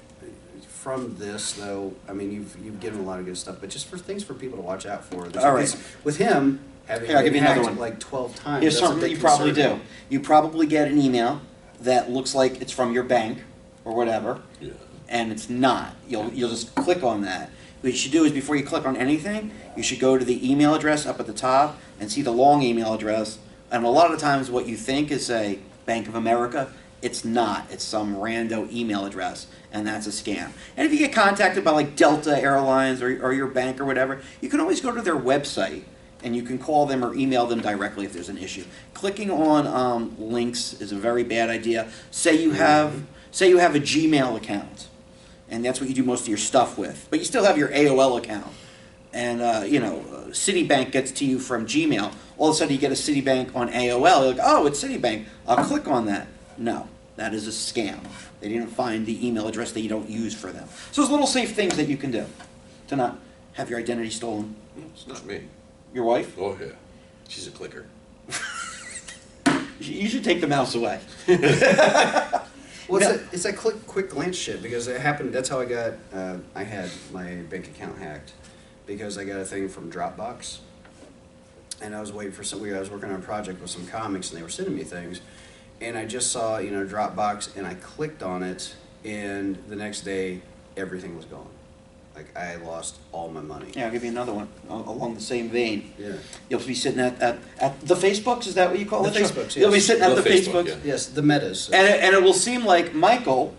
from this though, I mean, you've given a lot of good stuff, but just for things for people to watch out for. All right. Because with him having Here, I'll give been you another hacked one. like 12 times. Here's that's a something big you probably concern. do. You probably get an email that looks like it's from your bank or whatever, Yeah. and it's not. You'll just click on that. What you should do is before you click on anything, you should go to the email address up at the top and see the long email address. And a lot of the times what you think is, say, Bank of America, it's not. It's some rando email address, and that's a scam. And if you get contacted by like Delta Airlines or your bank or whatever, you can always go to their website and you can call them or email them directly if there's an issue. Clicking on links is a very bad idea. Say you have a Gmail account, and that's what you do most of your stuff with, but you still have your AOL account. And Citibank gets to you from Gmail. All of a sudden you get a Citibank on AOL. You're like, oh, it's Citibank. I'll click on that. No, that is a scam. They didn't find the email address that you don't use for them. So there's little safe things that you can do to not have your identity stolen. It's not me. Your wife? Oh, yeah. She's a clicker. You should take the mouse away. Well, No. it's that quick glance shit because it happened. That's how I got. I had my bank account hacked because I got a thing from Dropbox, and I was waiting for I was working on a project with some comics, and they were sending me things, and I just saw Dropbox, and I clicked on it, and the next day everything was gone. Like I lost all my money. Yeah, I'll give you another one along the same vein. Yeah. You'll be sitting at the Facebooks, is that what you call The it? Facebooks, You'll be yes. sitting at The the Facebook, Facebooks. yeah. Yes, the metas. And it will seem like Michael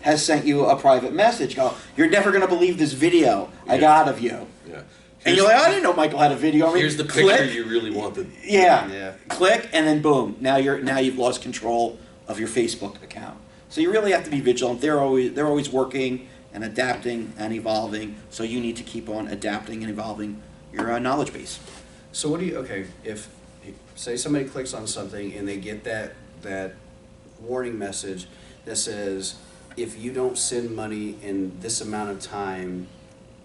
has sent you a private message. Go, you're never going to believe this video I Yeah. got of you. Yeah. And you're like, I didn't know Michael had a video. I mean, Here's the click. picture you really wanted. Yeah. Yeah. Click, and then boom. Now you've lost control of your Facebook account. So you really have to be vigilant. They're always working and adapting and evolving. So you need to keep on adapting and evolving your knowledge base. So what do you, okay, if, say somebody clicks on something and they get that warning message that says, if you don't send money in this amount of time,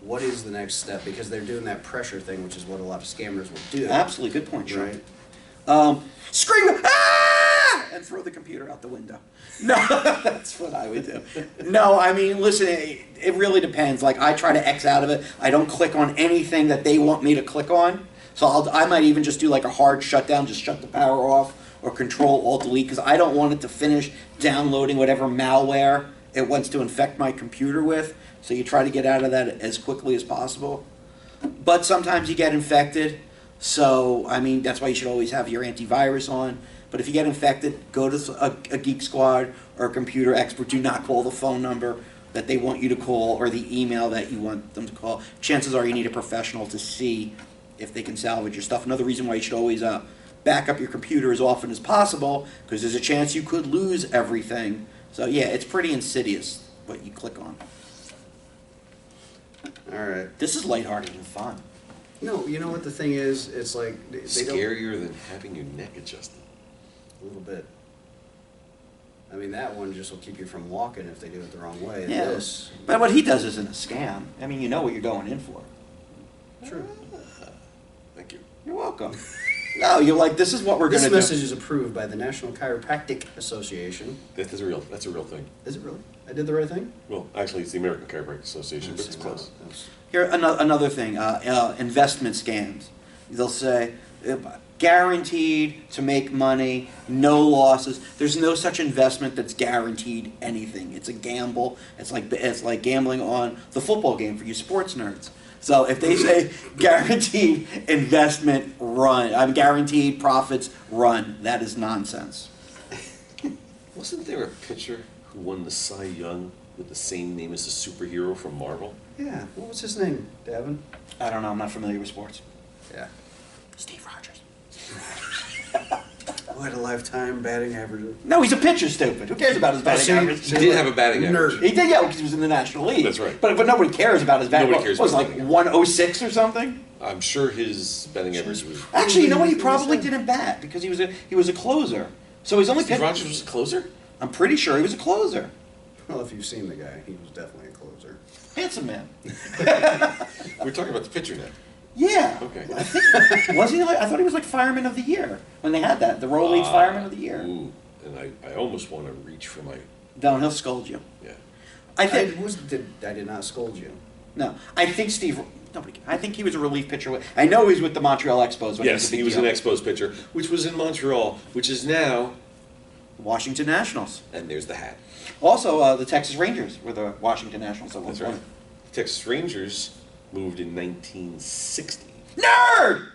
what is the next step? Because they're doing that pressure thing, which is what a lot of scammers will do. Absolutely, good point, Sean. Right? Scream, ah! And throw the computer out the window. No, that's what I would do. No, I mean, listen, it really depends. Like, I try to X out of it. I don't click on anything that they want me to click on. So I might even just do like a hard shutdown, just shut the power off, or Control-Alt-Delete, because I don't want it to finish downloading whatever malware it wants to infect my computer with. So you try to get out of that as quickly as possible. But sometimes you get infected, so I mean that's why you should always have your antivirus on. But if you get infected, go to a Geek Squad or a computer expert. Do not call the phone number that they want you to call or the email that you want them to call. Chances are you need a professional to see if they can salvage your stuff. Another reason why you should always back up your computer as often as possible, because there's a chance you could lose everything. So yeah, it's pretty insidious what you click on. All right. This is lighthearted and fun. No, you know what the thing is? It's like they don't. Scarier than having your neck adjusted. A little bit. I mean, that one just will keep you from walking if they do it the wrong way. Yeah. This, But what he does isn't a scam. I mean, you know what you're going in for. true. Thank you. You're welcome. No, you're like, this is what we're going This to do. message is approved by the National Chiropractic Association. That's a real thing. Is it really? I did the right thing? Well, actually, it's the American Chiropractic Association, but it's close. Here, another thing, investment scams. They'll say, guaranteed to make money, no losses. There's no such investment that's guaranteed anything. It's a gamble. It's like gambling on the football game for you sports nerds. So if they say guaranteed investment run, guaranteed profits run, that is nonsense. Wasn't there a pitcher who won the Cy Young with the same name as a superhero from Marvel? Yeah. What was his name, Davin? I don't know. I'm not familiar with sports. Yeah. Steve Rogers. Who had a lifetime batting average? No, he's a pitcher, stupid. Who cares about his batting see, average? He did have a batting average. He did, yeah, because he was in the National League. That's right. But nobody cares about his batting. Nobody cares What was it, about like batting 106 or something? I'm sure his batting average was. Actually, you know what? He probably didn't bat because he was a closer. So he's only Steve pitched. Rogers was a closer? I'm pretty sure he was a closer. Well, if you've seen the guy, he was definitely a closer. Handsome man. We're talking about the pitcher now. Yeah. Okay. I think, was he like? I thought he was like Fireman of the Year when they had that. The Royal League's Fireman of the Year. Ooh, and I almost want to reach for my. Don, he'll scold you. Yeah. I think. I did not scold you. No, I think Steve. Nobody. I think he was a relief pitcher. I know he was with the Montreal Expos. When Yes, he he was an Expos pitcher, which was in Montreal, which is now. Washington Nationals. And there's the hat. Also, the Texas Rangers were the Washington Nationals at one That's point. right. The Texas Rangers moved in 1960. Nerd!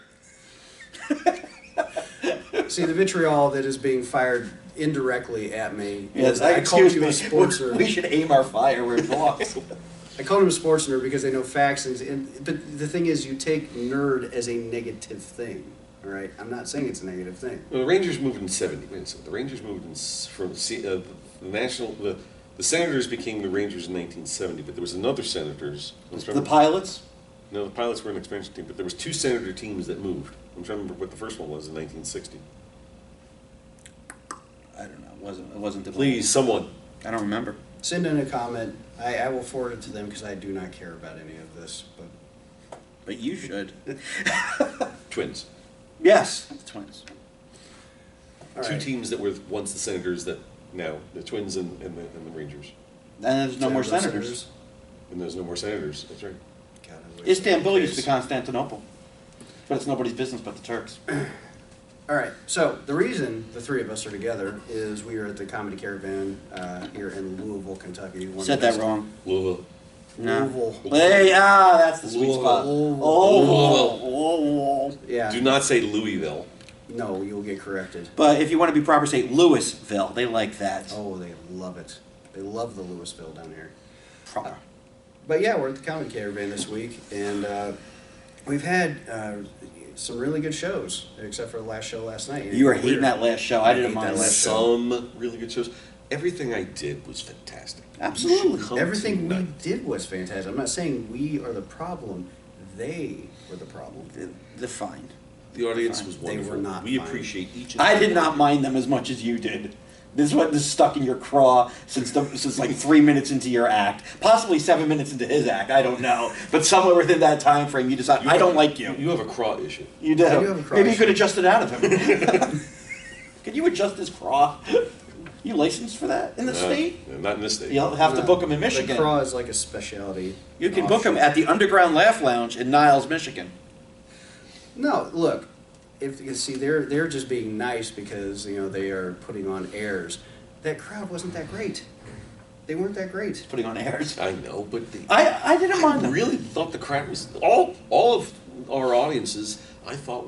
See, the vitriol that is being fired indirectly at me. Yes, I called excuse you me. a sports nerd. We should aim our fire where it belongs. I called him a sports nerd because they know facts, but the thing is, you take nerd as a negative thing. All right, I'm not saying it's a negative thing. Well, the Rangers moved in 70. Wait a second. The Rangers moved from the national. The Senators became the Rangers in 1970, but there was another Senators. The Pilots? No, the Pilots were an expansion team, but there was two Senator teams that moved. I'm trying to remember what the first one was in 1960. I don't know. It wasn't the. Please, someone. I don't remember. Send in a comment. I will forward it to them because I do not care about any of this. But you should. Twins. Yes, the Twins. All Two right. teams that were once the Senators that now the Twins and the Rangers. And there's no more Senators. And there's no more Senators. That's right. God, I wish Istanbul that was used to the be case. Constantinople. But it's nobody's business but the Turks. All right. So the reason the three of us are together is we are at the Comedy Caravan here in Louisville, Kentucky. One of Said the that best- wrong. Louisville. No. Louisville. Hey, that's the sweet Louisville. spot. Oh, Yeah. Do not say Louisville. No, you'll get corrected. But if you want to be proper, say Louisville. They like that. Oh, they love it. They love the Louisville down here. Proper. But yeah, we're at the Comedy Caravan this week, and we've had some really good shows, except for the last show last night. You were hating that last show. I didn't hate mind that that last show. Some really good shows. Everything I did was fantastic. Absolutely. You should come Everything we tonight. did was fantastic. I'm not saying we are the problem. They were the problem. They're fine. The audience Fine. was They were wonderful. not We fine. appreciate each and I every did not one. mind them as much as you did. This is stuck in your craw since like 3 minutes into your act, possibly 7 minutes into his act. I don't know, but somewhere within that time frame, you decide I don't like you. You have a craw issue. You do. I do have a craw Maybe you issue. could adjust it out of him. Can you adjust his craw? You licensed for that in the state? Not in this state. You'll have to book him in The Michigan. craw is like a specialty. You can book him at the Underground Laugh Lounge in Niles, Michigan. No, look, if you see, they're just being nice because they are putting on airs. That crowd wasn't that great. They weren't that great. Putting on airs. I know, but I didn't mind I them. really thought the crowd was all of our audiences. I thought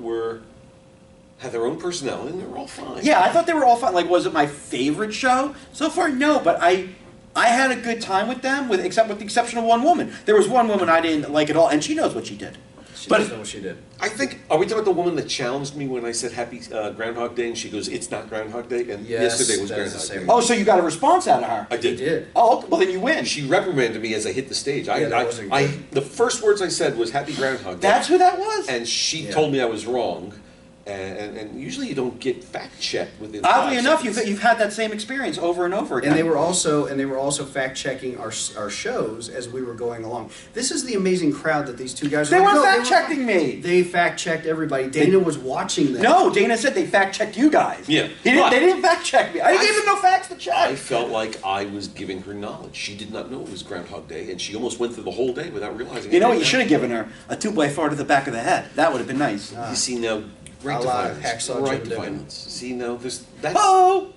had their own personality and they were all fine. Yeah, I thought they were all fun. Like, was it my favorite show so far? No, but I had a good time with them, with the exception of one woman. There was one woman I didn't like at all, and she knows what she did. She But- doesn't know what she did. I think, are we talking about the woman that challenged me when I said Happy Groundhog Day, and she goes, "It's not Groundhog Day," and Yes, yesterday was that is the Groundhog same Day. Oh, so you got a response out of her? I did. He did. Oh, okay, well then you win. She reprimanded me as I hit the stage. Yeah, that wasn't good. The first words I said was Happy Groundhog Day. That's who that was? And she Yeah. told me I was wrong. And usually you don't get fact checked within. Oddly 5 enough, seconds. you've had that same experience over and over again. And they were also fact checking our shows as we were going along. This is the amazing crowd that these two guys. They were like, weren't "No, fact checking me. They fact checked everybody. Dana was watching them. No, Dana said they fact checked you guys. Yeah. They didn't fact check me. I didn't I- give them no facts to check. I felt like I was giving her knowledge. She did not know it was Groundhog Day, and she almost went through the whole day without realizing. You know what? it. You should have given her a 2x4 to the back of the head. That would have been nice. You see now, right A to la violence. Hacksaw Right Jim to Duggan. violence. See now, that's. Oh!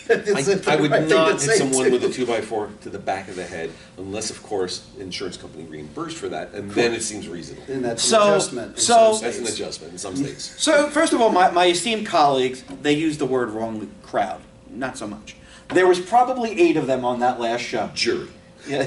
I would right thing not to hit say, someone too. with a 2x4 to the back of the head, unless, of course, the insurance company reimbursed for that, and then it seems reasonable. And that's So- an adjustment. in so- some That's an states. adjustment in some states. So, first of all, my esteemed colleagues, they used the word wrongly, crowd. Not so much. There was probably 8 of them on that last show. Jury. Yeah,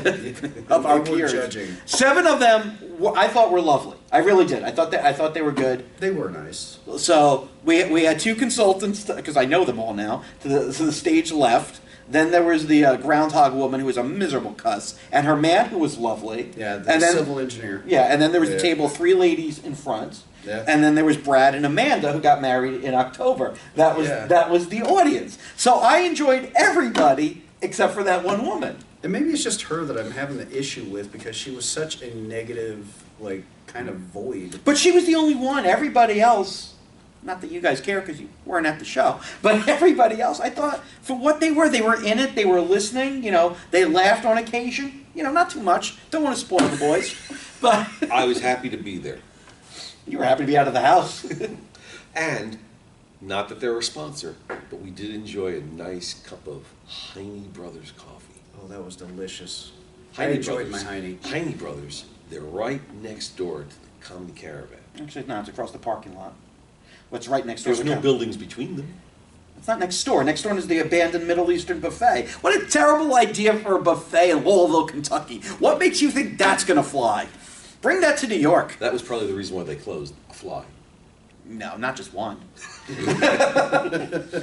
of our They were peers. judging. 7 of them I thought were lovely. I really did. I thought they were good. They were nice. So we had 2 consultants, because I know them all now, to the stage left. Then there was the groundhog woman who was a miserable cuss, and her man who was lovely. Yeah, the and then, civil engineer. Yeah, and then there was the Yeah. table of 3 ladies in front. Yeah. And then there was Brad and Amanda who got married in October. That was the audience. So I enjoyed everybody except for that one woman. And maybe it's just her that I'm having the issue with because she was such a negative, like, kind of void. But she was the only one. Everybody else, not that you guys care because you weren't at the show, but everybody else, I thought, for what they were in it, they were listening, they laughed on occasion, not too much. Don't want to spoil the boys, but I was happy to be there. you were happy to be out of the house. And, not that they're a sponsor, but we did enjoy a nice cup of Heine Brothers coffee. Oh, that was delicious. I Heine enjoyed Brothers. my Heine. Heine Brothers, they're right next door to the Comedy Caravan. Actually, no, it's across the parking lot. What's right next door? There's to no the buildings between them. It's not next door. Next door is the abandoned Middle Eastern buffet. What a terrible idea for a buffet in Louisville, Kentucky. What makes you think that's going to fly? Bring that to New York. That was probably the reason why they closed. A fly. No, not just one.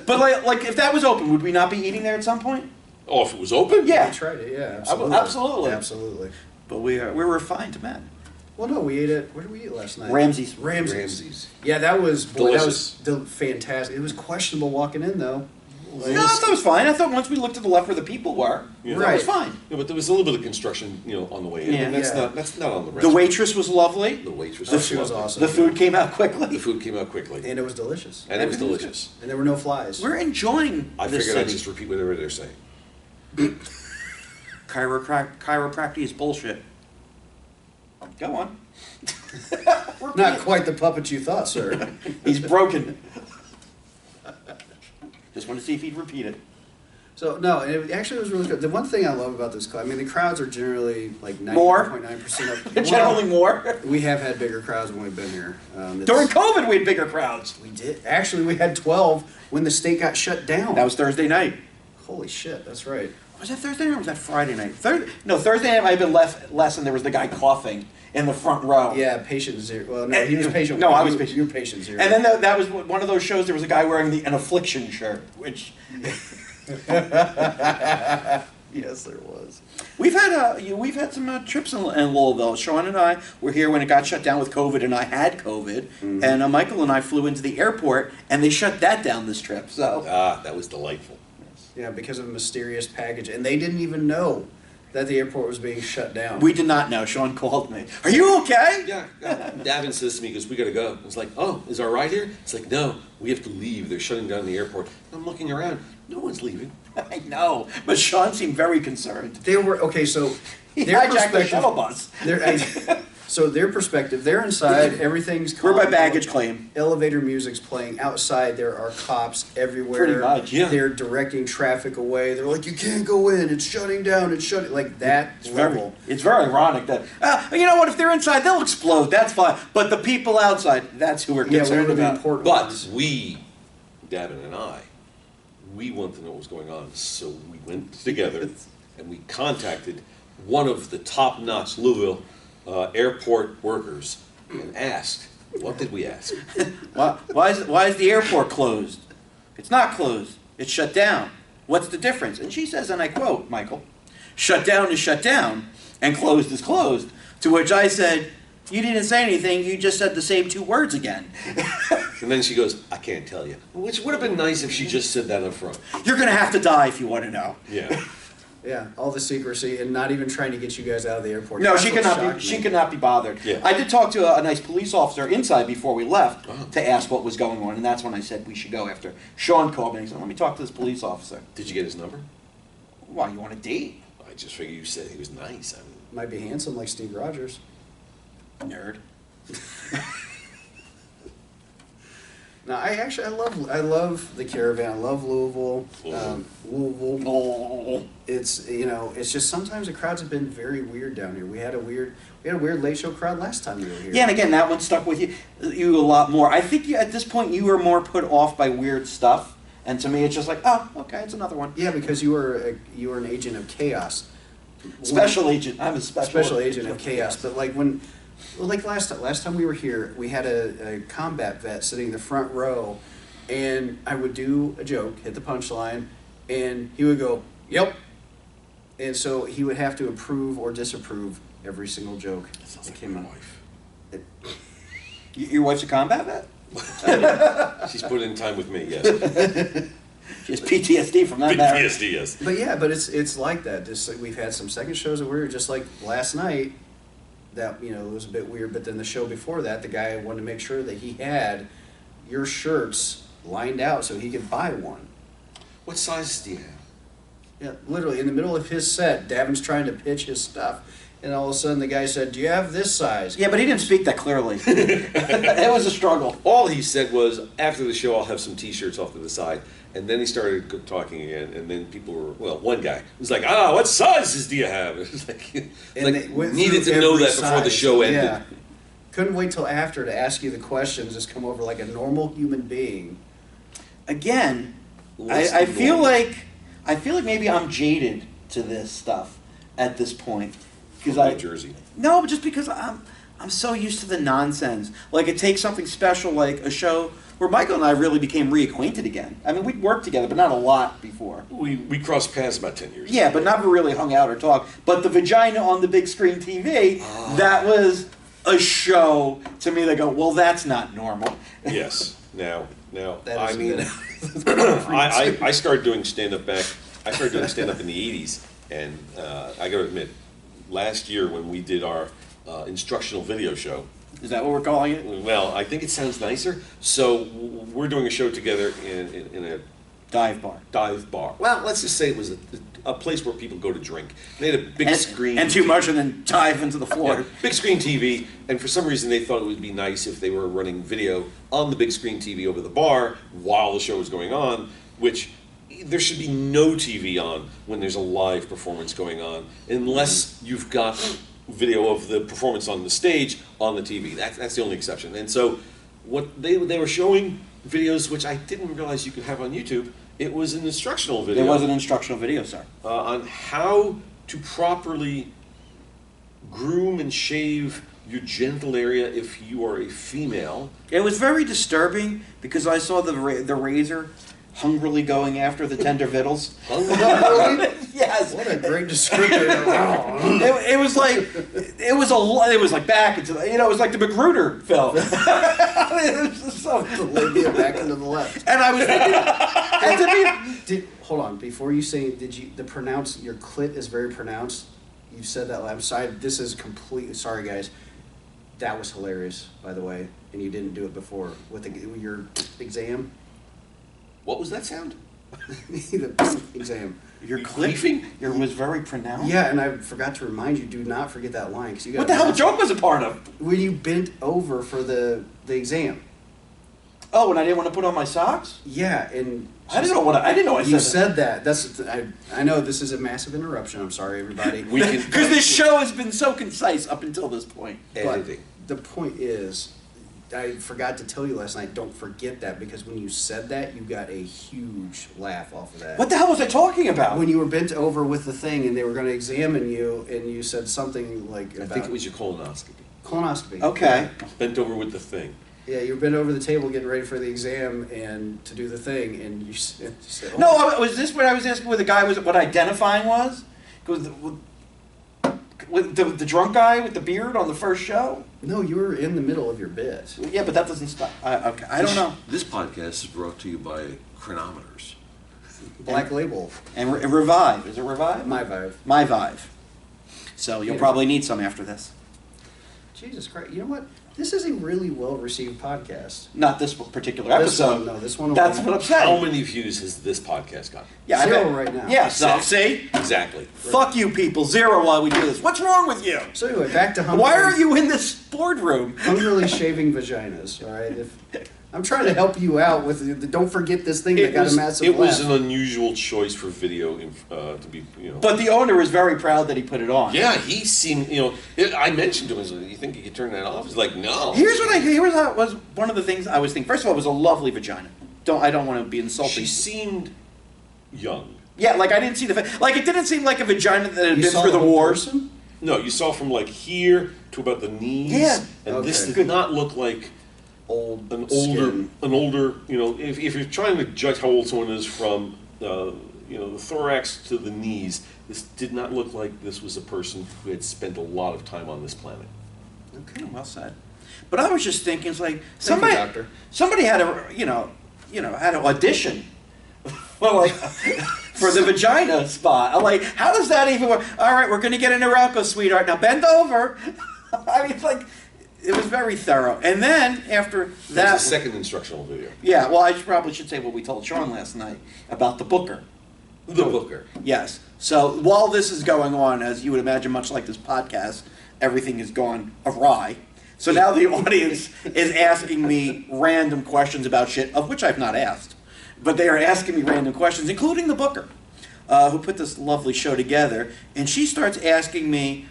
But like, if that was open, would we not be eating there at some point? Oh, if it was open? Yeah. We tried it, yeah, Absolutely. absolutely. Absolutely. But we're refined men. Well, no, we ate at, where did we eat last night? Ramsey's. Ramsey's. Yeah, that was, boy, Delicious. that was fantastic. It was questionable walking in, though. Like, No, I thought it was fine. I thought once we looked to the left where the people were, Yeah. that was Right. fine. Yeah, but there was a little bit of construction, on the way in. Yeah. And that's Yeah. not on the The restaurant. waitress was lovely. The waitress Oh, she was lovely. awesome. The food came out The quickly. food came out quickly. And it was delicious. And it was Everything was delicious. And there were no flies. We're enjoying I this figured I'd city. just repeat whatever they're saying. Chiropractic is bullshit. Go on. Not quite the puppet you thought, sir. He's broken. Just want to see if he'd repeat it. So, no, and it actually was really good. The one thing I love about this club, I mean, the crowds are generally like More? 99.9% of... Generally more. We have had bigger crowds when we've been here. During COVID, we had bigger crowds. We did. Actually, we had 12 when the state got shut down. That was Thursday night. Holy shit, that's right. Was that Thursday night or was that Friday night? Thursday night might have been less, and there was the guy coughing in the front row. Yeah, patient zero. Well, no, he was patient No, one. I was You- patient. You were patient zero. And then that was one of those shows. There was a guy wearing an affliction shirt, which Yes, there was. we've had some trips in Louisville. Sean and I were here when it got shut down with COVID, and I had COVID. Mm-hmm. And Michael and I flew into the airport, and they shut that down this trip. So Ah, that was delightful. Yeah, because of a mysterious package. And they didn't even know that the airport was being shut down. we did not know. Sean called me. Are you okay? Yeah, Davin says to me, he goes, "We gotta go." I was like, "Oh, is our ride here?" It's like, "No, we have to leave. They're shutting down the airport." I'm looking around. No one's leaving. I know, but Sean seemed very concerned. They were, okay, so He their hijacked the perspective... shuttle bus. So their perspective, they're inside, everything's We're by calm. baggage claim. Elevator music's playing. Outside, there are cops everywhere. Pretty much, yeah. They're directing traffic away. They're like, you can't go in. It's shutting down. It's shutting... Like, that level. It's very ironic that, you know what, if they're inside, they'll explode. That's fine. But the people outside, that's who we're Yeah, one concerned of the about. important But ones. we, Davin and I, we wanted to know what was going on, so we went together and we contacted one of the top-notch Louisville airport workers and asked, what did we ask? Why is the airport closed? It's not closed. It's shut down. What's the difference? And she says, and I quote, Michael, shut down is shut down, and closed is closed. To which I said, you didn't say anything, you just said the same two words again. And then she goes, I can't tell you. Which would have been nice if she just said that up front. You're going to have to die if you want to know. Yeah. Yeah, all the secrecy and not even trying to get you guys out of the airport. No, That's she what cannot shocked be. She me. cannot be bothered. Yeah. I did talk to a nice police officer inside before we left Uh-huh. to ask what was going on, and that's when I said we should go after. Sean called me and he said, "Let me talk to this police officer." Did you get his number? Why, you want a date? I just figured you said he was nice. I mean, Might be handsome like Steve Rogers. Nerd. No, I love the Caravan. I love Louisville. Louisville. Oh. It's it's just sometimes the crowds have been very weird down here. We had a weird late show crowd last time we were here. Yeah, and again, that one stuck with you a lot more. I think at this point you were more put off by weird stuff, and to me it's just like, oh, okay, it's another one. Yeah, because you were an agent of chaos. Special agent. I'm a special Agent of chaos. But like last time we were here, we had a combat vet sitting in the front row, and I would do a joke, hit the punchline, and he would go, "Yep," and so he would have to approve or disapprove every single joke. that sounds that like came my out. wife. Your wife's a combat vet? She's put in time with me, yes. She has PTSD from that marriage. PTSD, yes. But it's like that. We've had some second shows that were just like last night. That it was a bit weird, but then the show before that, the guy wanted to make sure that he had your shirts lined out so he could buy one. What size do you have? Yeah, literally in the middle of his set, Davin's trying to pitch his stuff, and all of a sudden the guy said, "Do you have this size?" Yeah, but he didn't speak that clearly. It was a struggle. All he said was, after the show, I'll have some T-shirts off to the side. And then he started talking again, and then people were, one guy was like, what sizes do you have? It was like, They went needed through to know every that before the size. show ended. Yeah. Couldn't wait till after to ask you the questions, just come over like a normal human being. Again, What's I the feel norm? like maybe I'm jaded to this stuff at this point because New Jersey. No, but just because I'm so used to the nonsense. Like it takes something special, like a show where Michael and I really became reacquainted again. I mean, we'd worked together, but not a lot before. We crossed paths about 10 years. Yeah, but never really hung out or talked. But the vagina on the big screen TV, that was a show to me. They go, well, that's not normal. Yes. Now, That I is a mean, bit- I started doing stand-up I started doing stand-up in the 80s, and I got to admit, last year when we did our instructional video show, Is that what we're calling it? well, I think it sounds nicer. So we're doing a show together in a Dive bar. dive bar. Well, let's just say it was a place where people go to drink. They had a big screen. And too much and then dive into the floor. Yeah, big screen TV, and for some reason they thought it would be nice if they were running video on the big screen TV over the bar while the show was going on, which there should be no TV on when there's a live performance going on, unless you've got video of the performance on the stage on the TV. That's the only exception. And so what they were showing videos, which I didn't realize you could have on YouTube. It was an instructional video. There was an instructional video, sir. On how to properly groom and shave your genital area if you are a female. It was very disturbing because I saw the razor hungrily going after the tender vittles. Yes. What a great description. It was like back into the, it was like the Magruder film. It was just so, The labia back into the left. and I was thinking, and to me, Hold on, before you say, your clit is very pronounced. You said that. I'm sorry. This is completely. Sorry, guys. That was hilarious, by the way, and you didn't do it before with your exam. What was that sound? The exam. Your Queefing? Your was very pronounced. Yeah, and I forgot to remind you, do not forget that line. Cause you got What the hell joke was a part of? When you bent over for the exam. Oh, and I didn't want to put on my socks? Yeah, and... I didn't know I You said said that. I know this is a massive interruption. I'm sorry, everybody. Because this show has been so concise up until this point. Editing. The point is, I forgot to tell you last night, don't forget that, because when you said that, you got a huge laugh off of that. What the hell was I talking about? When you were bent over with the thing and they were going to examine you, and you said something like I think it was your colonoscopy. colonoscopy. Okay. Bent over with the thing. Yeah, you were bent over the table getting ready for the exam and to do the thing, and you said oh. No, was this what I was asking? Where the guy was? What identifying was? With the drunk guy with the beard on the first show? No, you were in the middle of your bit. Yeah, but that doesn't stop. Okay, I don't know. This podcast is brought to you by chronometers. Black Label. And Revive. Is it Revive? My Vibe. My Vive. So you'll probably need some after this. Jesus Christ. You know what? This is a really well-received podcast. Not this particular This episode. one, no, this one. That's what I'm saying. How many views has this podcast got? Yeah, I 0 bet. right now. Yeah, so see? Exactly. Fuck you people. 0 while we do this. What's wrong with you? So anyway, back to Why are you in this boardroom? hungrily shaving vaginas? All right, I'm trying to help you out with the, don't forget this thing that got a massive It was laugh. an unusual choice for video to be, But the owner is very proud that he put it on. Yeah, he seemed, I mentioned to him, I said, you think you could turn that off? He's like, no. Here's what was one of the things I was thinking. First of all, it was a lovely vagina. I don't want to be insulting. She seemed young. Yeah, like I didn't see like it didn't seem like a vagina that had You been saw through the whole wars. person? No, you saw from like here to about the knees. Yeah. And Okay. this did Good. not look like Old an skin. older, if you're trying to judge how old someone is from, the thorax to the knees, this did not look like this was a person who had spent a lot of time on this planet. Okay, well said. But I was just thinking, it's like Thank you, doctor. somebody had had an audition for the vagina spot. I'm like, how does that even work? All right, we're gonna get an Norelco, sweetheart. Now bend over. I mean, it's like it was very thorough. And then after That that, was the second instructional video. yeah. Well, I probably should say what we told Sean last night about the booker. The booker. Yes. So while this is going on, as you would imagine, much like this podcast, everything has gone awry. So now the audience is asking me random questions about shit, of which I've not asked. But they are asking me random questions, including the booker, who put this lovely show together. And she starts asking me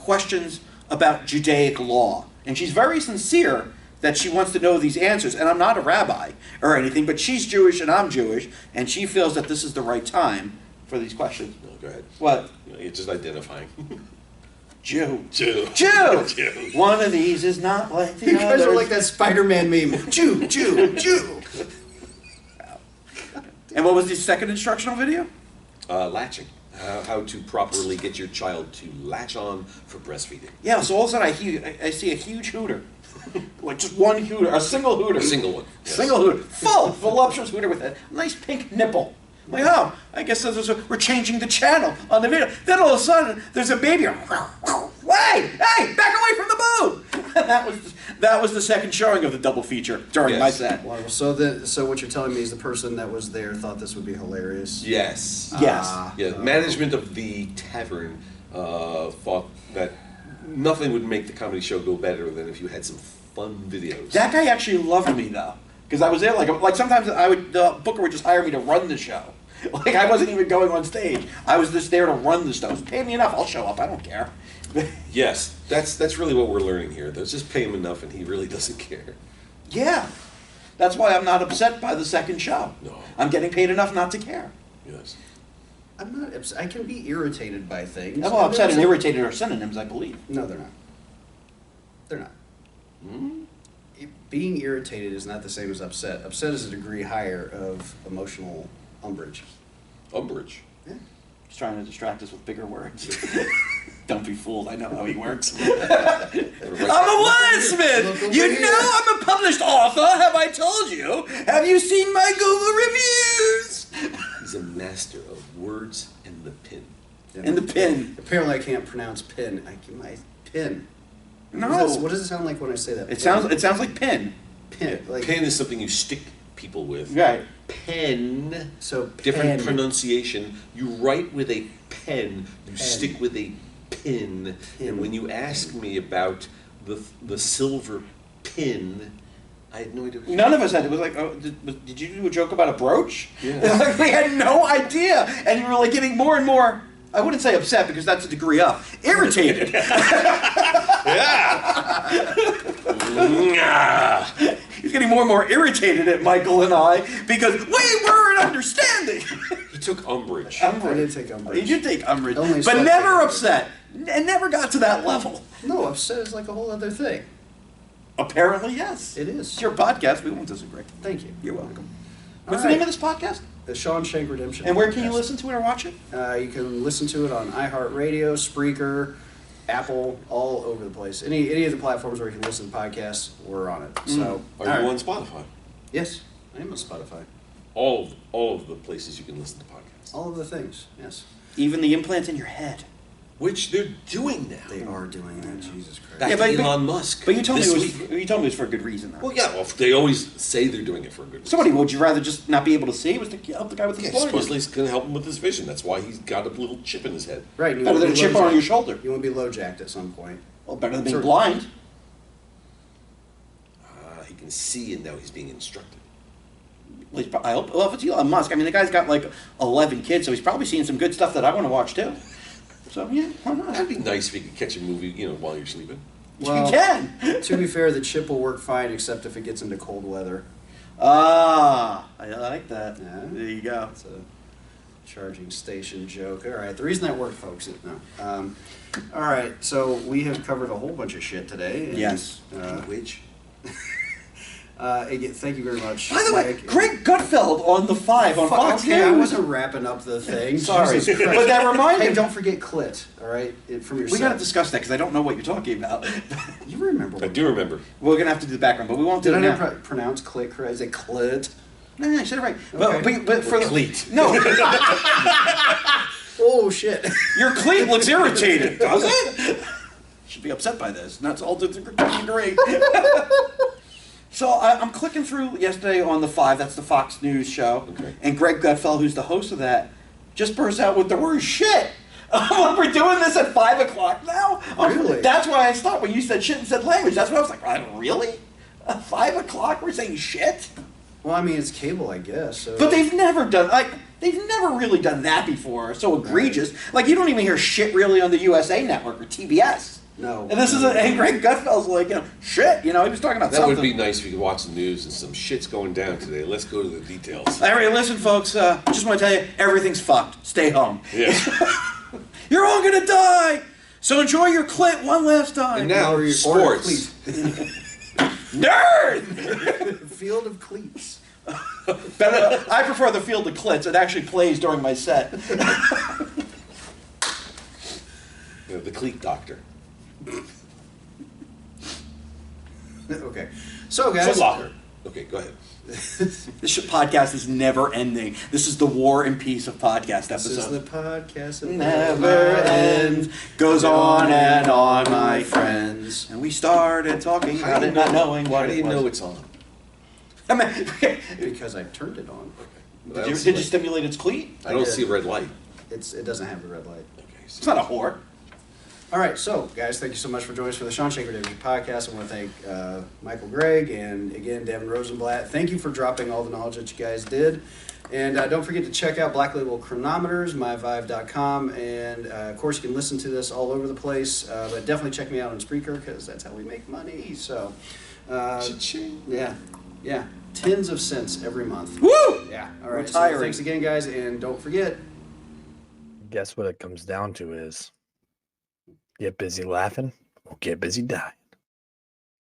questions about Judaic law. And she's very sincere that she wants to know these answers. And I'm not a rabbi or anything, but she's Jewish and I'm Jewish. And she feels that this is the right time for these questions. No, go ahead. What? You're just identifying. Jew. Jew. Jew! Jew. One of these is not like the You guys others. are like that Spider-Man meme. Jew, Jew, Jew. And what was the second instructional video? Latching. How to properly get your child to latch on for breastfeeding. Yeah, so all of a sudden I see a huge hooter. Like just one hooter, a single hooter. A single one. Yes. Single hooter. Full, voluptuous hooter with a nice pink nipple. I'm like, oh, I guess we're changing the channel on the video. Then all of a sudden, there's a baby. Hey, back away from the boob! that was the second showing of the double feature during my Yes. set. Wow, so what you're telling me is the person that was there thought this would be hilarious. Yes. Yes. Yeah, management of the tavern thought that nothing would make the comedy show go better than if you had some fun videos. That guy actually loved me though, because I was there. Like sometimes the booker would just hire me to run the show. Like I wasn't even going on stage. I was just there to run the show. Pay me enough, I'll show up. I don't care. Yes, that's really what we're learning here. Let's just pay him enough, and he really doesn't care. Yeah, that's why I'm not upset by the second show. No. I'm getting paid enough not to care. Yes. I'm not upset. I can be irritated by things. Well, upset and irritated are synonyms, I believe. No, they're not. They're not. Hmm? Being irritated is not the same as upset. Upset is a degree higher of emotional umbrage. Umbrage. Yeah. He's trying to distract us with bigger words. Don't be fooled. I know how he works. I'm a wordsmith. You know I'm a published author. Have I told you? Have you seen my Google reviews? He's a master of words and the pin. And the pin. Apparently, I can't pronounce pin. My pin. No. What does it sound like when I say that? It sounds like pin. pin. Like Pin is something you stick people with. Right. pen. So Different pen. pronunciation. You write with a pen. You Pen. stick with a pin. Pin. And when you ask me about the silver pin, I had no idea. None of us had. It was like, oh, did you do a joke about a brooch? Yeah. Like, we had no idea, and you were like getting more and more. I wouldn't say upset because that's a degree up. Irritated. He's getting more and more irritated at Michael and I because we weren't understanding. He took umbrage. I did take umbrage. He did take umbrage, Only but slightly. never upset, and never got to that level. No, upset is like a whole other thing. Apparently, yes. It is. It's your podcast. We won't disagree. Thank you. You're welcome. All What's the right. name of this podcast? The Sean Shank Redemption. And where can you Podcast. listen to it or watch it? You can listen to it on iHeartRadio, Spreaker, Apple, all over the place. Any of the platforms where you can listen to podcasts, we're on it. So, Are all you right. on Spotify? Yes, I am on Spotify. All of the places you can listen to podcasts. All of the things. Yes, Even the implants in your head. Which they're doing now. they are doing that. Jesus Christ. Back Yeah, to but- Elon Musk. But you told me this it was. week. You told me it was for a good reason, though. Well, yeah. Well, they always say they're doing it for a good reason. So, what, would you rather just not be able to see? It was to help the guy with his Yeah, blindness. supposedly it's going to help him with his vision. That's why he's got a little chip in his head. Right. You Better wanna than a be chip low on your jacked. shoulder. You want to be low jacked at some point. Well, better than being Sure. blind. He can see, and now he's being instructed. At least, I hope. Well, if it's Elon Musk, I mean, the guy's got like 11 kids, so he's probably seeing some good stuff that I want to watch too. So yeah, why not? That'd be nice if you could catch a movie, while you're sleeping. Well, you can. To be fair, the chip will work fine, except if it gets into cold weather. Ah, I like that. Yeah. There you go. It's a charging station joke. All right, the reason that worked, folks. All right, so we have covered a whole bunch of shit today. And, Yes. Which? Again, thank you very much. By the way, Mike. Greg Gutfeld on the 5 on Fox Okay, I News. wasn't wrapping up the thing. Sorry, Jesus Christ. but that reminded Hey, me. don't forget clit. All right, from your. We got to set. discuss that because I don't know what you're talking about. You remember? I do remember. We're gonna have to do the background, but we won't do Did I it not now. pronounce clit correct? Is it clit? No, I said it right. Okay. But for the Cleat. no, Oh shit! your cleat looks irritated, does it? Should be upset by this. And that's all to the degree. So I'm clicking through yesterday on the 5. That's the Fox News show, Okay. and Greg Gutfeld, who's the host of that, just burst out with the word shit. We're doing this at 5 o'clock now. Really? That's why I stopped when you said shit and said language. That's why I was like, really? At 5 o'clock we're saying shit? Well, I mean, it's cable, I guess. So. But they've never really done that before. So egregious. Like, you don't even hear shit really on the USA Network or TBS. No. And this is and Greg Gutfeld's like, shit. He was talking about That something. would be nice if you could watch the news and some shit's going down today. Let's go to the details. All right, listen, folks. Just want to tell you, everything's fucked. Stay home. Yeah. You're all gonna die. So enjoy your clit one last time. And now, Or sports. Nerd. Field of cleats. Better, I prefer the field of clits. It actually plays during my set. The cleat doctor. Okay, so guys. Foot Locker. Okay, go ahead. This podcast is never ending. This is the War and Peace of podcast This is the episodes. podcast that Never ends, goes on and on, my friends. And we started talking about it, not knowing what How do it you was. know it's on? I mean, Because I turned it on. did you stimulate its cleat? I don't did. see a red light. It doesn't have the red light. Okay. It's not a whore. All right, so guys, thank you so much for joining us for the Sean Shank Redemption podcast. I want to thank Mikael Gregg and again Davin Rosenblatt. Thank you for dropping all the knowledge that you guys did. And don't forget to check out Black Label Chronometers, myvive.com. And of course, you can listen to this all over the place. But definitely check me out on Spreaker because that's how we make money. So, Cha-ching. yeah, tens of cents every month. Woo! Yeah. All right. Retiring. So thanks again, guys, and don't forget. Guess what it comes down to is get busy laughing or get busy dying.